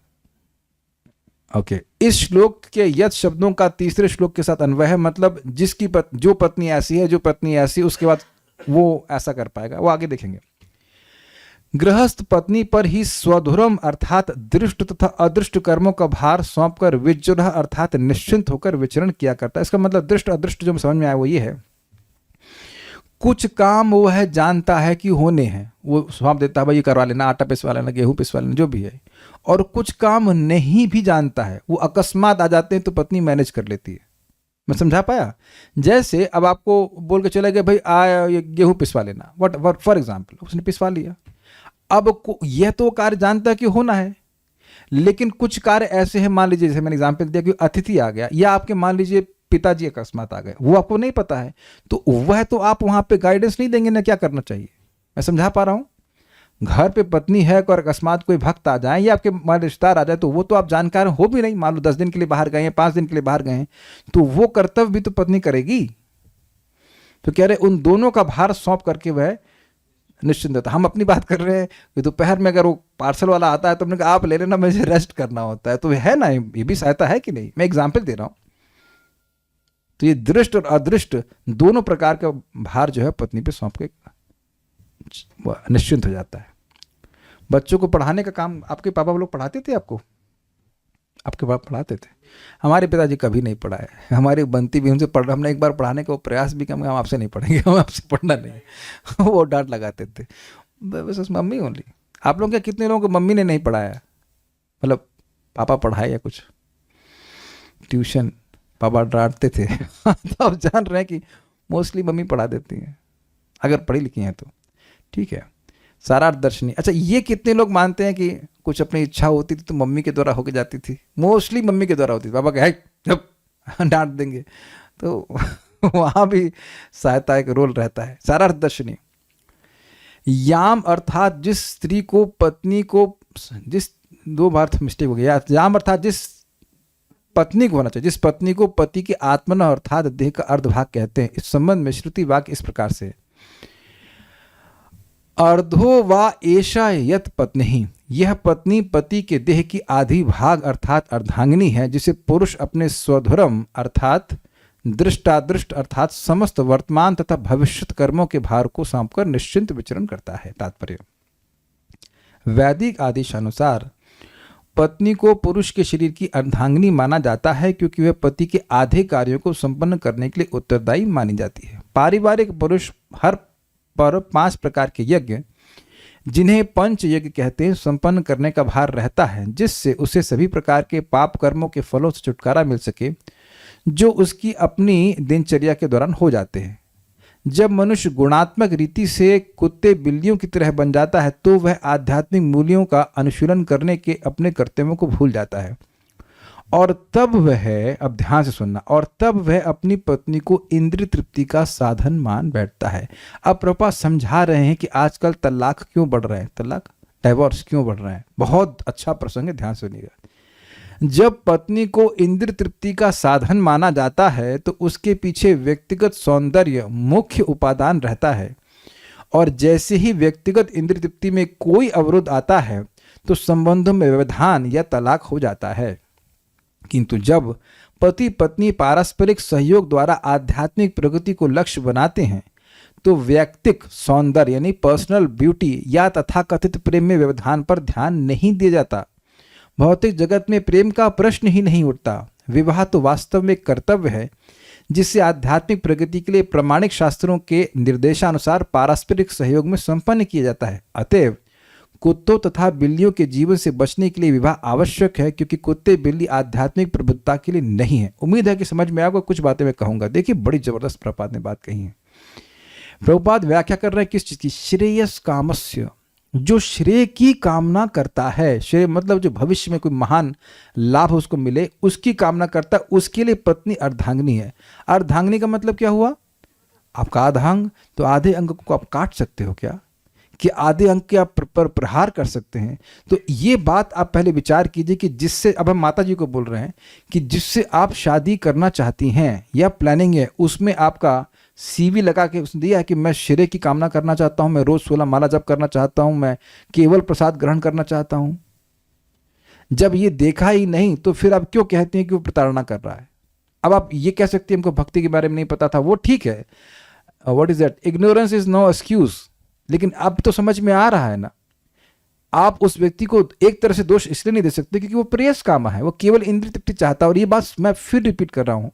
ओके, इस श्लोक के यथ शब्दों का तीसरे श्लोक के साथ अन्वय है, मतलब जो पत्नी ऐसी है, जो पत्नी ऐसी, उसके बाद वो ऐसा कर पाएगा, वो आगे देखेंगे। गृहस्थ पत्नी पर ही स्वधुरम अर्थात दृष्ट तथा अदृष्ट कर्मों का भार सौंपकर विजुरह अर्थात निश्चिंत होकर विचरण किया करता है। इसका मतलब दृष्ट अदृष्ट जो समझ में आया वो ये है, कुछ काम वो है जानता है कि होने हैं, वो सौंप देता है, भाई ये करवा लेना, आटा पिसवा लेना, गेहूं पिसवा लेना, जो भी है। और कुछ काम नहीं भी जानता है, वो अकस्मात आ जाते हैं तो पत्नी मैनेज कर लेती है। मैं समझा पाया? जैसे अब आपको बोल के चले गए भाई ये गेहूं पिसवा लेना, वट फॉर एग्जाम्पल, उसने पिसवा लिया। अब यह तो कार्य जानता है कि होना है, लेकिन कुछ कार्य ऐसे हैं, मान लीजिए जैसे मैंने एग्जाम्पल दिया कि अतिथि आ गया, या आपके मान लीजिए पिताजी अकस्मात आ गए, वो आपको नहीं पता है, तो वह तो आप वहां पे गाइडेंस नहीं देंगे ना क्या करना चाहिए। मैं समझा पा रहा हूं? घर पे पत्नी है और अकस्मात कोई भक्त आ जाए या आपके मान रिश्तेदार आ जाए, तो वो तो आप जानकार हो भी नहीं, मान लो 10 दिन के लिए बाहर गए हैं, 5 दिन के लिए बाहर गए हैं, तो वो कर्तव्य भी तो पत्नी करेगी। तो कह रहे उन दोनों का भार सौंप करके वह निश्चिंत होता। हम अपनी बात कर रहे हैं कि दोपहर में अगर वो पार्सल वाला आता है तो हमने कहा आप ले लेना, मुझे रेस्ट करना होता है, तो है ना, ये भी सहायता है कि नहीं? मैं एग्जाम्पल दे रहा हूं। तो ये दृष्ट और अदृष्ट दोनों प्रकार का भार जो है पत्नी पे सौंप के निश्चिंत हो जाता है। बच्चों को पढ़ाने का काम आपके पापा लोग पढ़ाते थे आपको? आपके पापा पढ़ाते थे? हमारे पिताजी कभी नहीं पढ़ाए। हमारी बनती भी उनसे पढ़, हमने एक बार पढ़ाने का प्रयास भी किया, हम आपसे नहीं पढ़ेंगे, हम आपसे पढ़ना नहीं। वो डांट लगाते थे, बस मम्मी ओनली। आप लोग क्या, कितने लोगों को मम्मी ने नहीं पढ़ाया? मतलब पापा पढ़ाए या कुछ ट्यूशन, पापा डांटते थे। तो आप जान रहे हैं कि मोस्टली मम्मी पढ़ा देती हैं, अगर पढ़ी लिखी हैं तो, ठीक है। सारार्थ दर्शनी। अच्छा, ये कितने लोग मानते हैं कि कुछ अपनी इच्छा होती थी तो मम्मी के द्वारा होके जाती थी? मोस्टली मम्मी के द्वारा होती थी। पापा कहे डांट देंगे, तो वहां भी सहायता एक रोल रहता है। सारार्थ दर्शनी। याम अर्थात जिस स्त्री को पत्नी को, जिस, 2 बार मिस्टेक हो गया, याम अर्थात जिस पत्नी को होना चाहिए, जिस पत्नी को पति के आत्मन अर्थात देह का अर्धभाग कहते हैं। इस संबंध में श्रुति वाक्य इस प्रकार से, अर्धो वा एषा यत पत्नी, यह पत्नी पति के देह की आधी भाग अर्थात अर्धांगिनी है, जिसे पुरुष अपने स्वधुरम अर्थात दृष्टादृष्ट अर्थात समस्त वर्तमान तथा भविष्यत कर्मों के भार को सौंपकर निश्चिंत विचरण करता है। तात्पर्य, वैदिक आदेशानुसार पत्नी को पुरुष के शरीर की अर्धांगिनी माना जाता है क्योंकि वह पति के आधे कार्यों को संपन्न करने के लिए उत्तरदायी मानी जाती है। पारिवारिक पुरुष हर पर 5 प्रकार के यज्ञ, जिन्हें पंच यज्ञ कहते हैं, संपन्न करने का भार रहता है, जिससे उसे सभी प्रकार के पाप कर्मों के फलों से छुटकारा मिल सके जो उसकी अपनी दिनचर्या के दौरान हो जाते हैं। जब मनुष्य गुणात्मक रीति से कुत्ते बिल्लियों की तरह बन जाता है तो वह आध्यात्मिक मूल्यों का अनुशीलन करने के अपने कर्तव्यों को भूल जाता है, और तब वह, अब ध्यान से सुनना, और तब वह अपनी पत्नी को इंद्रिय तृप्ति का साधन मान बैठता है। अब प्रभुपाद समझा रहे हैं कि आजकल तलाक क्यों बढ़ रहे हैं। तलाक डाइवोर्स क्यों बढ़ रहे हैं? बहुत अच्छा प्रसंग है, ध्यान से सुनिएगा। जब पत्नी को इंद्रिय तृप्ति का साधन माना जाता है तो उसके पीछे व्यक्तिगत सौंदर्य मुख्य उपादान रहता है, और जैसे ही व्यक्तिगत इंद्रिय तृप्ति में कोई अवरोध आता है तो संबंधों में व्यवधान या तलाक हो जाता है। किंतु जब पति पत्नी पारस्परिक सहयोग द्वारा आध्यात्मिक प्रगति को लक्ष्य बनाते हैं तो वैयक्तिक सौंदर्य यानी पर्सनल ब्यूटी या तथाकथित प्रेम में व्यवधान पर ध्यान नहीं दिया जाता। भौतिक जगत में प्रेम का प्रश्न ही नहीं उठता। विवाह तो वास्तव में एक कर्तव्य है जिसे आध्यात्मिक प्रगति के लिए प्रमाणिक शास्त्रों के निर्देशानुसार पारस्परिक सहयोग में संपन्न किया जाता है। अतएव कुत्तों तथा बिल्लियों के जीवन से बचने के लिए विवाह आवश्यक है, क्योंकि कुत्ते बिल्ली आध्यात्मिक प्रबुद्धता के लिए नहीं है। उम्मीद है कि समझ में आएगा। कुछ बातें मैं कहूंगा। देखिए, बड़ी जबरदस्त प्रभुपाद ने बात कही है। प्रभुपाद व्याख्या कर रहे हैं किस चीज की? श्रेयस कामस्य, जो श्रेय की कामना करता है। श्रेय मतलब जो भविष्य में कोई महान लाभ उसको मिले, उसकी कामना करता है, उसके लिए पत्नी अर्धांगिनी है। अर्धांगिनी का मतलब क्या हुआ? आपका आधा अंग, तो आधे अंग को आप काट सकते हो क्या? कि आधे अंग के आप पर प्रहार कर सकते हैं? तो ये बात आप पहले विचार कीजिए कि जिससे, अब हम माता जी को बोल रहे हैं कि जिससे आप शादी करना चाहती हैं या प्लानिंग है, उसमें आपका सीवी लगा के उसने दिया है कि मैं श्रेय की कामना करना चाहता हूं, मैं रोज 16 माला जप करना चाहता हूं, मैं केवल प्रसाद ग्रहण करना चाहता हूं। जब ये देखा ही नहीं तो फिर आप क्यों कहते हैं कि वो प्रताड़ना कर रहा है? अब आप ये कह सकते हैं हमको भक्ति के बारे में नहीं पता था, वो ठीक है, what is that, ignorance is no excuse. लेकिन अब तो समझ में आ रहा है ना। आप उस व्यक्ति को एक तरह से दोष इसलिए नहीं दे सकते क्योंकि वो प्रेयस कामा है, वो केवल इंद्रिय तृप्ति चाहता है। और ये बात मैं फिर रिपीट कर रहा हूं,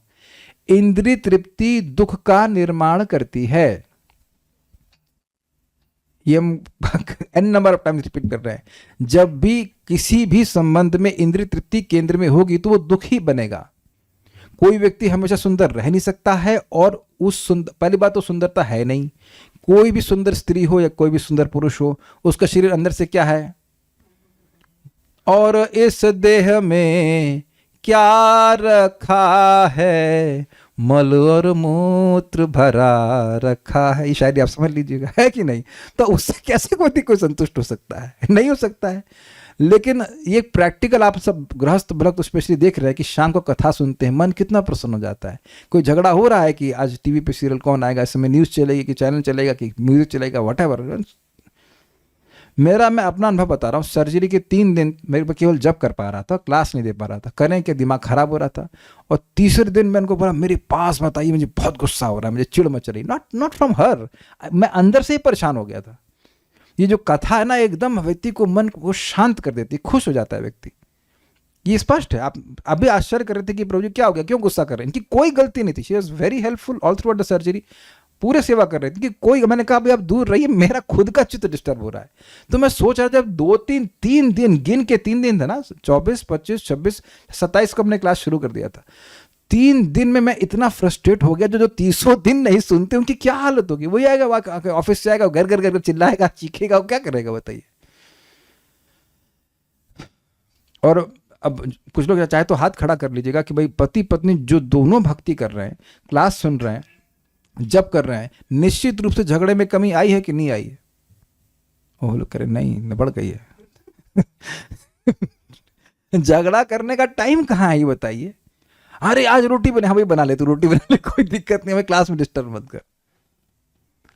इंद्रिय तृप्ति दुख का निर्माण करती है। ये हम n number of times repeat कर रहे हैं। जब भी किसी भी संबंध में इंद्रिय तृप्ति केंद्र में होगी तो वो दुख ही बनेगा। कोई व्यक्ति हमेशा सुंदर रह नहीं सकता है, और उस सुंदर, पहली बात तो सुंदरता है नहीं। कोई भी सुंदर स्त्री हो या कोई भी सुंदर पुरुष हो, उसका शरीर अंदर से क्या है? और इस देह में क्या रखा है, मल और मूत्र भरा रखा है। ये शायद आप समझ लीजिएगा, है कि नहीं? तो उससे कैसे कोई संतुष्ट हो सकता है? नहीं हो सकता है। लेकिन ये प्रैक्टिकल आप सब गृहस्थ भक्त स्पेशली देख रहे हैं कि शाम को कथा सुनते हैं, मन कितना प्रसन्न हो जाता है। कोई झगड़ा हो रहा है कि आज टीवी पे सीरियल कौन आएगा, इस समय न्यूज़ चलेगी कि चैनल चलेगा कि म्यूजिक चलेगा, व्हाटएवर। मैं अपना अनुभव बता रहा हूँ। सर्जरी के 3 दिन मेरे पे केवल जब कर पा रहा था, क्लास नहीं दे पा रहा था, करें कि दिमाग खराब हो रहा था। और तीसरे दिन मैं उनको बोला मेरे पास बताइए, मुझे बहुत गुस्सा हो रहा है, मुझे चिढ़ मच रही। नॉट फ्रॉम हर, मैं अंदर से ही परेशान हो गया था। ये जो कथा है ना, एकदम व्यक्ति को, मन को शांत कर देती, खुश हो जाता है व्यक्ति। ये स्पष्ट है। आप अभी आश्चर्य कर रहे थे कि प्रभु जी क्या हो गया, क्यों गुस्सा कर रहे हैं? इनकी कोई गलती नहीं थी। She was very helpful all through out the surgery. पूरे सेवा कर रहे थे कि कोई, मैंने कहा भाई आप दूर रहिए, मेरा खुद का चित्त डिस्टर्ब हो रहा है। तो मैं सोच रहा था, जब 2-3 दिन गिन के 3 दिन था ना, 24, 25, 26, 27 को हमने क्लास शुरू कर दिया था। 3 दिन में मैं इतना फ्रस्ट्रेट हो गया। जो 30 दिन नहीं सुनते उनकी क्या हालत होगी? वही आएगा ऑफिस से, आएगा घर घर घर चिल्लाएगा, चीखेगा, वो क्या करेगा बताइए? और अब कुछ लोग चाहे तो हाथ खड़ा कर लीजिएगा कि भाई पति पत्नी जो दोनों भक्ति कर रहे हैं, क्लास सुन रहे हैं, जब कर रहे हैं, निश्चित रूप से झगड़े में कमी आई है कि नहीं आई है? वो लोग करें नहीं, बढ़ गई है। झगड़ा करने का टाइम कहाँ है ये बताइए? अरे आज रोटी बने, हाँ भाई बना ले, तू रोटी बना ले, कोई दिक्कत नहीं, हमें क्लास में डिस्टर्ब मत कर।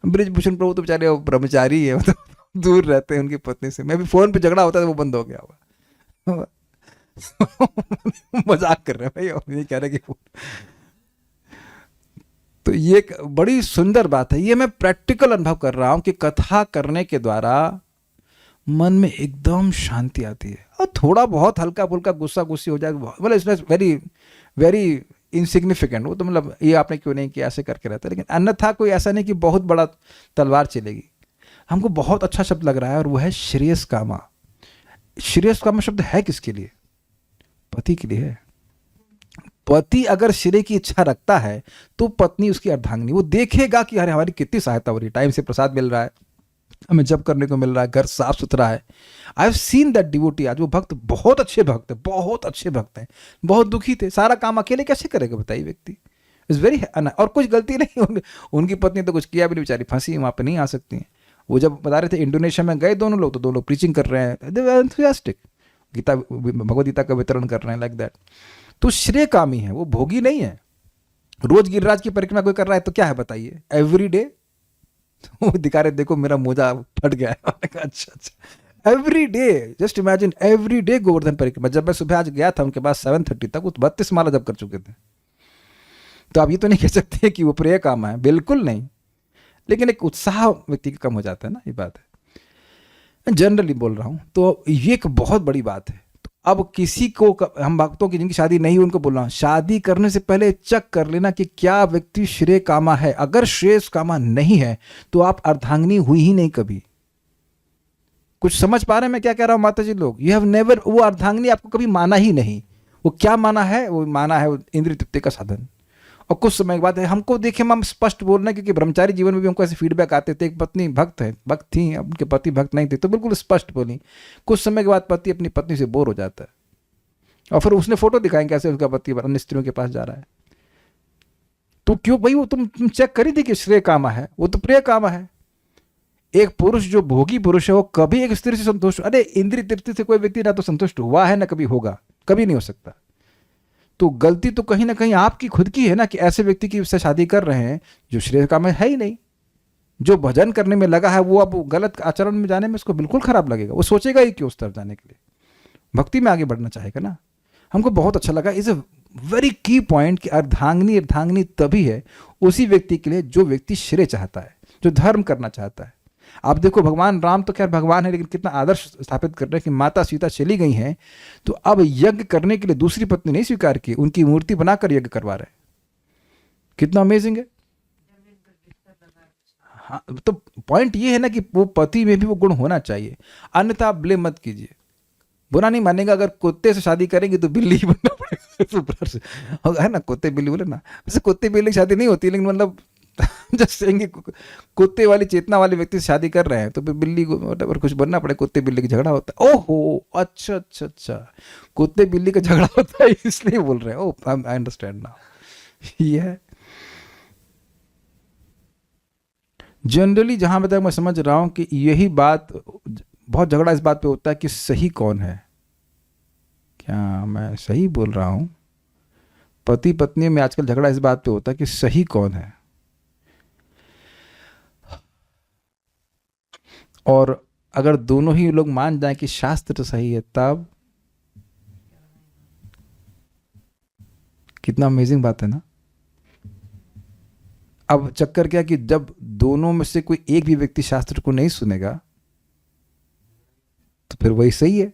ब्रिजभूषण प्रभु तो बेचारे ब्रह्मचारी है, तो दूर रहते हैं उनकी पत्नी से। मैं भी फोन पे झगड़ा होता है तो वो बंद हो गया होगा। मजाक कर रहे हैं भाई, ये कह रहे कि तो ये एक बड़ी सुंदर बात है। ये मैं प्रैक्टिकल अनुभव कर रहा हूं कि कथा करने के द्वारा मन में एकदम शांति आती है। और थोड़ा बहुत हल्का फुल्का गुस्सा गुस्सी हो जाए, मतलब इट्स वेरी वेरी इनसिग्निफिकेंट। वो तो मतलब ये आपने क्यों नहीं किया, ऐसे करके रहता है। लेकिन अन्यथा कोई ऐसा नहीं कि बहुत बड़ा तलवार चलेगी। हमको बहुत अच्छा शब्द लग रहा है, और वो है श्रेयस कामा। श्रेयस कामा शब्द है किसके लिए? पति के लिए है। पति अगर श्रेय की इच्छा रखता है तो पत्नी उसकी अर्धांगिनी। वो देखेगा कि अरे हमारी कितनी सहायता हो रही है, टाइम से प्रसाद मिल रहा है, हमें जब करने को मिल रहा है, घर साफ सुथरा है। I have seen that devotee. आज वो भक्त बहुत अच्छे भक्त है, बहुत अच्छे भक्त हैं, बहुत दुखी थे। सारा काम अकेले कैसे करेगा बताइए व्यक्ति? इज वेरी, और कुछ गलती नहीं, उनकी पत्नी तो कुछ किया भी नहीं, बेचारी फंसी वहां पे नहीं आ सकती हैं। वो जब बता रहे थे इंडोनेशिया में गए दोनों लोग, तो दोनों लोग प्रीचिंग कर रहे हैं, दे वर एंथुसियास्टिक, गीता भगवद गीता का वितरण कर रहे हैं लाइक दैट। तो श्रेयकामी है, वो भोगी नहीं है। रोज गिरिराज की परिक्रमा कोई कर रहा है तो क्या है बताइए, एवरी डे वो दिखा रहे देखो मेरा मोजा फट गया है। अच्छा अच्छा, every day, just imagine every day Govardhan परिक्रमा। जब मैं सुबह आज गया था उनके पास 7:30 तक, वो 32 माला जब कर चुके थे। तो आप ये तो नहीं कह सकते कि वो प्रिय काम है, बिल्कुल नहीं, लेकिन एक उत्साह व्यक्ति का कम हो जाता है ना, ये बात है, जनरली बोल रहा हूँ। तो ये एक बहुत बड़ी बात है। तो अब किसी को, हम भक्तों की जिनकी शादी नहीं हुई उनको बोल रहा हूँ, शादी करने से पहले चेक कर लेना कि क्या व्यक्ति श्रेय कामा है। अगर श्रेय कामा नहीं है तो आप अर्धांगिनी हुई ही नहीं कभी। कुछ समझ पा रहे हैं मैं क्या कह रहा हूँ माता जी लोग? यू हैव नेवर, वो अर्धांगिनी आपको कभी माना ही नहीं। वो क्या माना है? वो माना है इंद्रिय तृप्ति का साधन। और कुछ समय के बाद हमको देखिए, हम स्पष्ट बोल रहे हैं, क्योंकि ब्रह्मचारी जीवन में भी हमको ऐसे फीडबैक आते थे। एक पत्नी भक्त है, भक्त थी, उनके पति भक्त नहीं थे, तो बिल्कुल स्पष्ट बोली। कुछ समय के बाद पति अपनी पत्नी से बोर हो जाता है, और फिर उसने फोटो दिखाएंगे कैसे उसका पति अन्य स्त्रियों के पास जा रहा है। तो क्यों भाई, वो तुम चेक करी थी कि श्रेय कामा है, वो तो प्रिय कामा है। एक पुरुष जो भोगी पुरुष है वो कभी एक स्त्री से संतुष्ट, अरे इंद्रिय तृप्ति से कोई व्यक्ति ना तो संतुष्ट हुआ है ना कभी होगा, कभी नहीं हो सकता। तो गलती तो कहीं ना कहीं आपकी खुद की है ना, कि ऐसे व्यक्ति की से शादी कर रहे हैं जो श्रेय काम है ही नहीं। जो भजन करने में लगा है वो अब गलत आचरण में जाने में उसको बिल्कुल खराब लगेगा, वो सोचेगा ही क्यों उस तरफ जाने के लिए, भक्ति में आगे बढ़ना चाहेगा ना। हमको बहुत अच्छा लगा, इज अ वेरी की पॉइंट कि अर्धांगिनी तभी है उसी व्यक्ति के लिए जो व्यक्ति श्रेय चाहता है, जो धर्म करना चाहता है। आप देखो भगवान राम तो खैर भगवान है, लेकिन कितना आदर्श स्थापित कर रहे हैं कि माता सीता चली गई हैं तो अब यज्ञ करने के लिए दूसरी पत्नी नहीं स्वीकार की, उनकी मूर्ति बनाकर यज्ञ करवा रहे हैं। कितना अमेजिंग है। हाँ, तो पॉइंट ये है ना कि वो पति में भी वो गुण होना चाहिए, अन्यथा आप ब्लेम मत कीजिए। बुरा नहीं मानेगा, अगर कुत्ते से शादी करेंगे तो बिल्ली ही बनना पड़ेगा, है ना, कुत्ते बिल्ली बोले ना, वैसे कुत्ते बिल्ली की शादी नहीं होती, लेकिन मतलब जस्ट कहेंगे कुत्ते वाली चेतना वाले व्यक्ति से शादी कर रहे हैं तो फिर बिल्ली को मतलब कुछ बनना पड़े, कुत्ते बिल्ली की झगड़ा होता है। ओहो, अच्छा अच्छा अच्छा, कुत्ते बिल्ली का झगड़ा होता है इसलिए बोल रहे हैं। ओह, आई अंडरस्टैंड नाउ। ये है जनरली जहां तक मैं समझ रहा हूं कि यही बात, बहुत झगड़ा इस बात पे होता है कि सही कौन है। क्या मैं सही बोल रहा हूं? पति पत्नी में आजकल झगड़ा इस बात पे होता है कि सही कौन है। और अगर दोनों ही लोग मान जाएं कि शास्त्र तो सही है, तब कितना अमेजिंग बात है ना। अब चक्कर क्या कि जब दोनों में से कोई एक भी व्यक्ति शास्त्र को नहीं सुनेगा तो फिर वही सही है।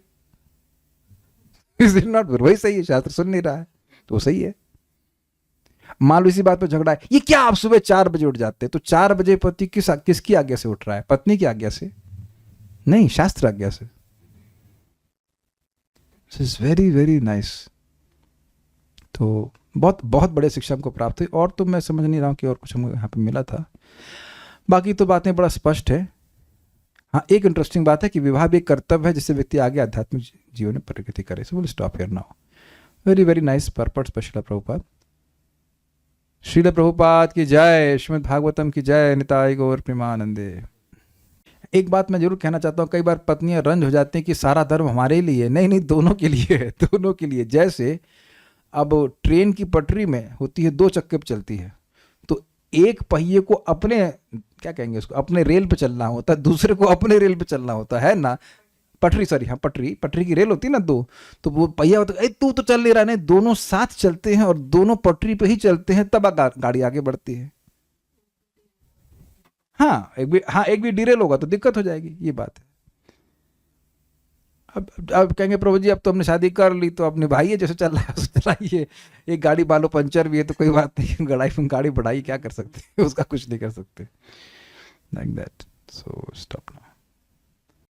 Is it not? फिर वही सही है, शास्त्र सुन नहीं रहा है तो सही है। मान लो इसी बात पर झगड़ा है, ये क्या आप सुबह 4 बजे उठ जाते हैं, तो 4 बजे पति किसकी आज्ञा से उठ रहा है? पत्नी की आज्ञा से नहीं, शास्त्र आज्ञा से। Is very very nice. तो बहुत बहुत बड़े शिक्षा हमको प्राप्त हुई, और तो मैं समझ नहीं रहा हूँ कि और कुछ हमको यहाँ पे मिला था। बाकी तो बातें बड़ा स्पष्ट है। हाँ, एक इंटरेस्टिंग बात है कि विवाह भी एक कर्तव्य है जिससे व्यक्ति आगे आध्यात्मिक जीवन में प्रगति करे। So will stop here now. Very very nice purport by Srila Prabhupada. Srila Prabhupada की जय, श्रीमद् भागवतम की जय, निताय गौर प्रेमानंदे। एक बात मैं जरूर कहना चाहता हूँ, कई बार पत्नियां रंज हो जाती हैं कि सारा धर्म हमारे लिए, नहीं नहीं, दोनों के लिए है, दोनों के लिए। जैसे अब ट्रेन की पटरी में होती है 2 चक्के पे चलती है, तो एक पहिए को अपने, क्या कहेंगे उसको, अपने रेल पे चलना होता है, दूसरे को अपने रेल पे चलना होता है ना। पटरी, सॉरी, हाँ, पटरी की रेल होती है ना 2, तो वो पहिया होता है, तू तो चल नहीं रहा, नहीं, दोनों साथ चलते हैं और दोनों पटरी पे ही चलते हैं, तब गाड़ी आगे बढ़ती है। हाँ, एक भी डिरेल होगा तो दिक्कत हो जाएगी, ये बात है। अब कहेंगे प्रभु जी अब तो हमने शादी कर ली तो अपने भाई है जैसे चल रहा है उसे चलाइए, एक गाड़ी बालो पंचर भी है तो कोई बात नहीं, गाड़ी बढ़ाई क्या कर सकते हैं, उसका कुछ नहीं कर सकते, like that. So stop now.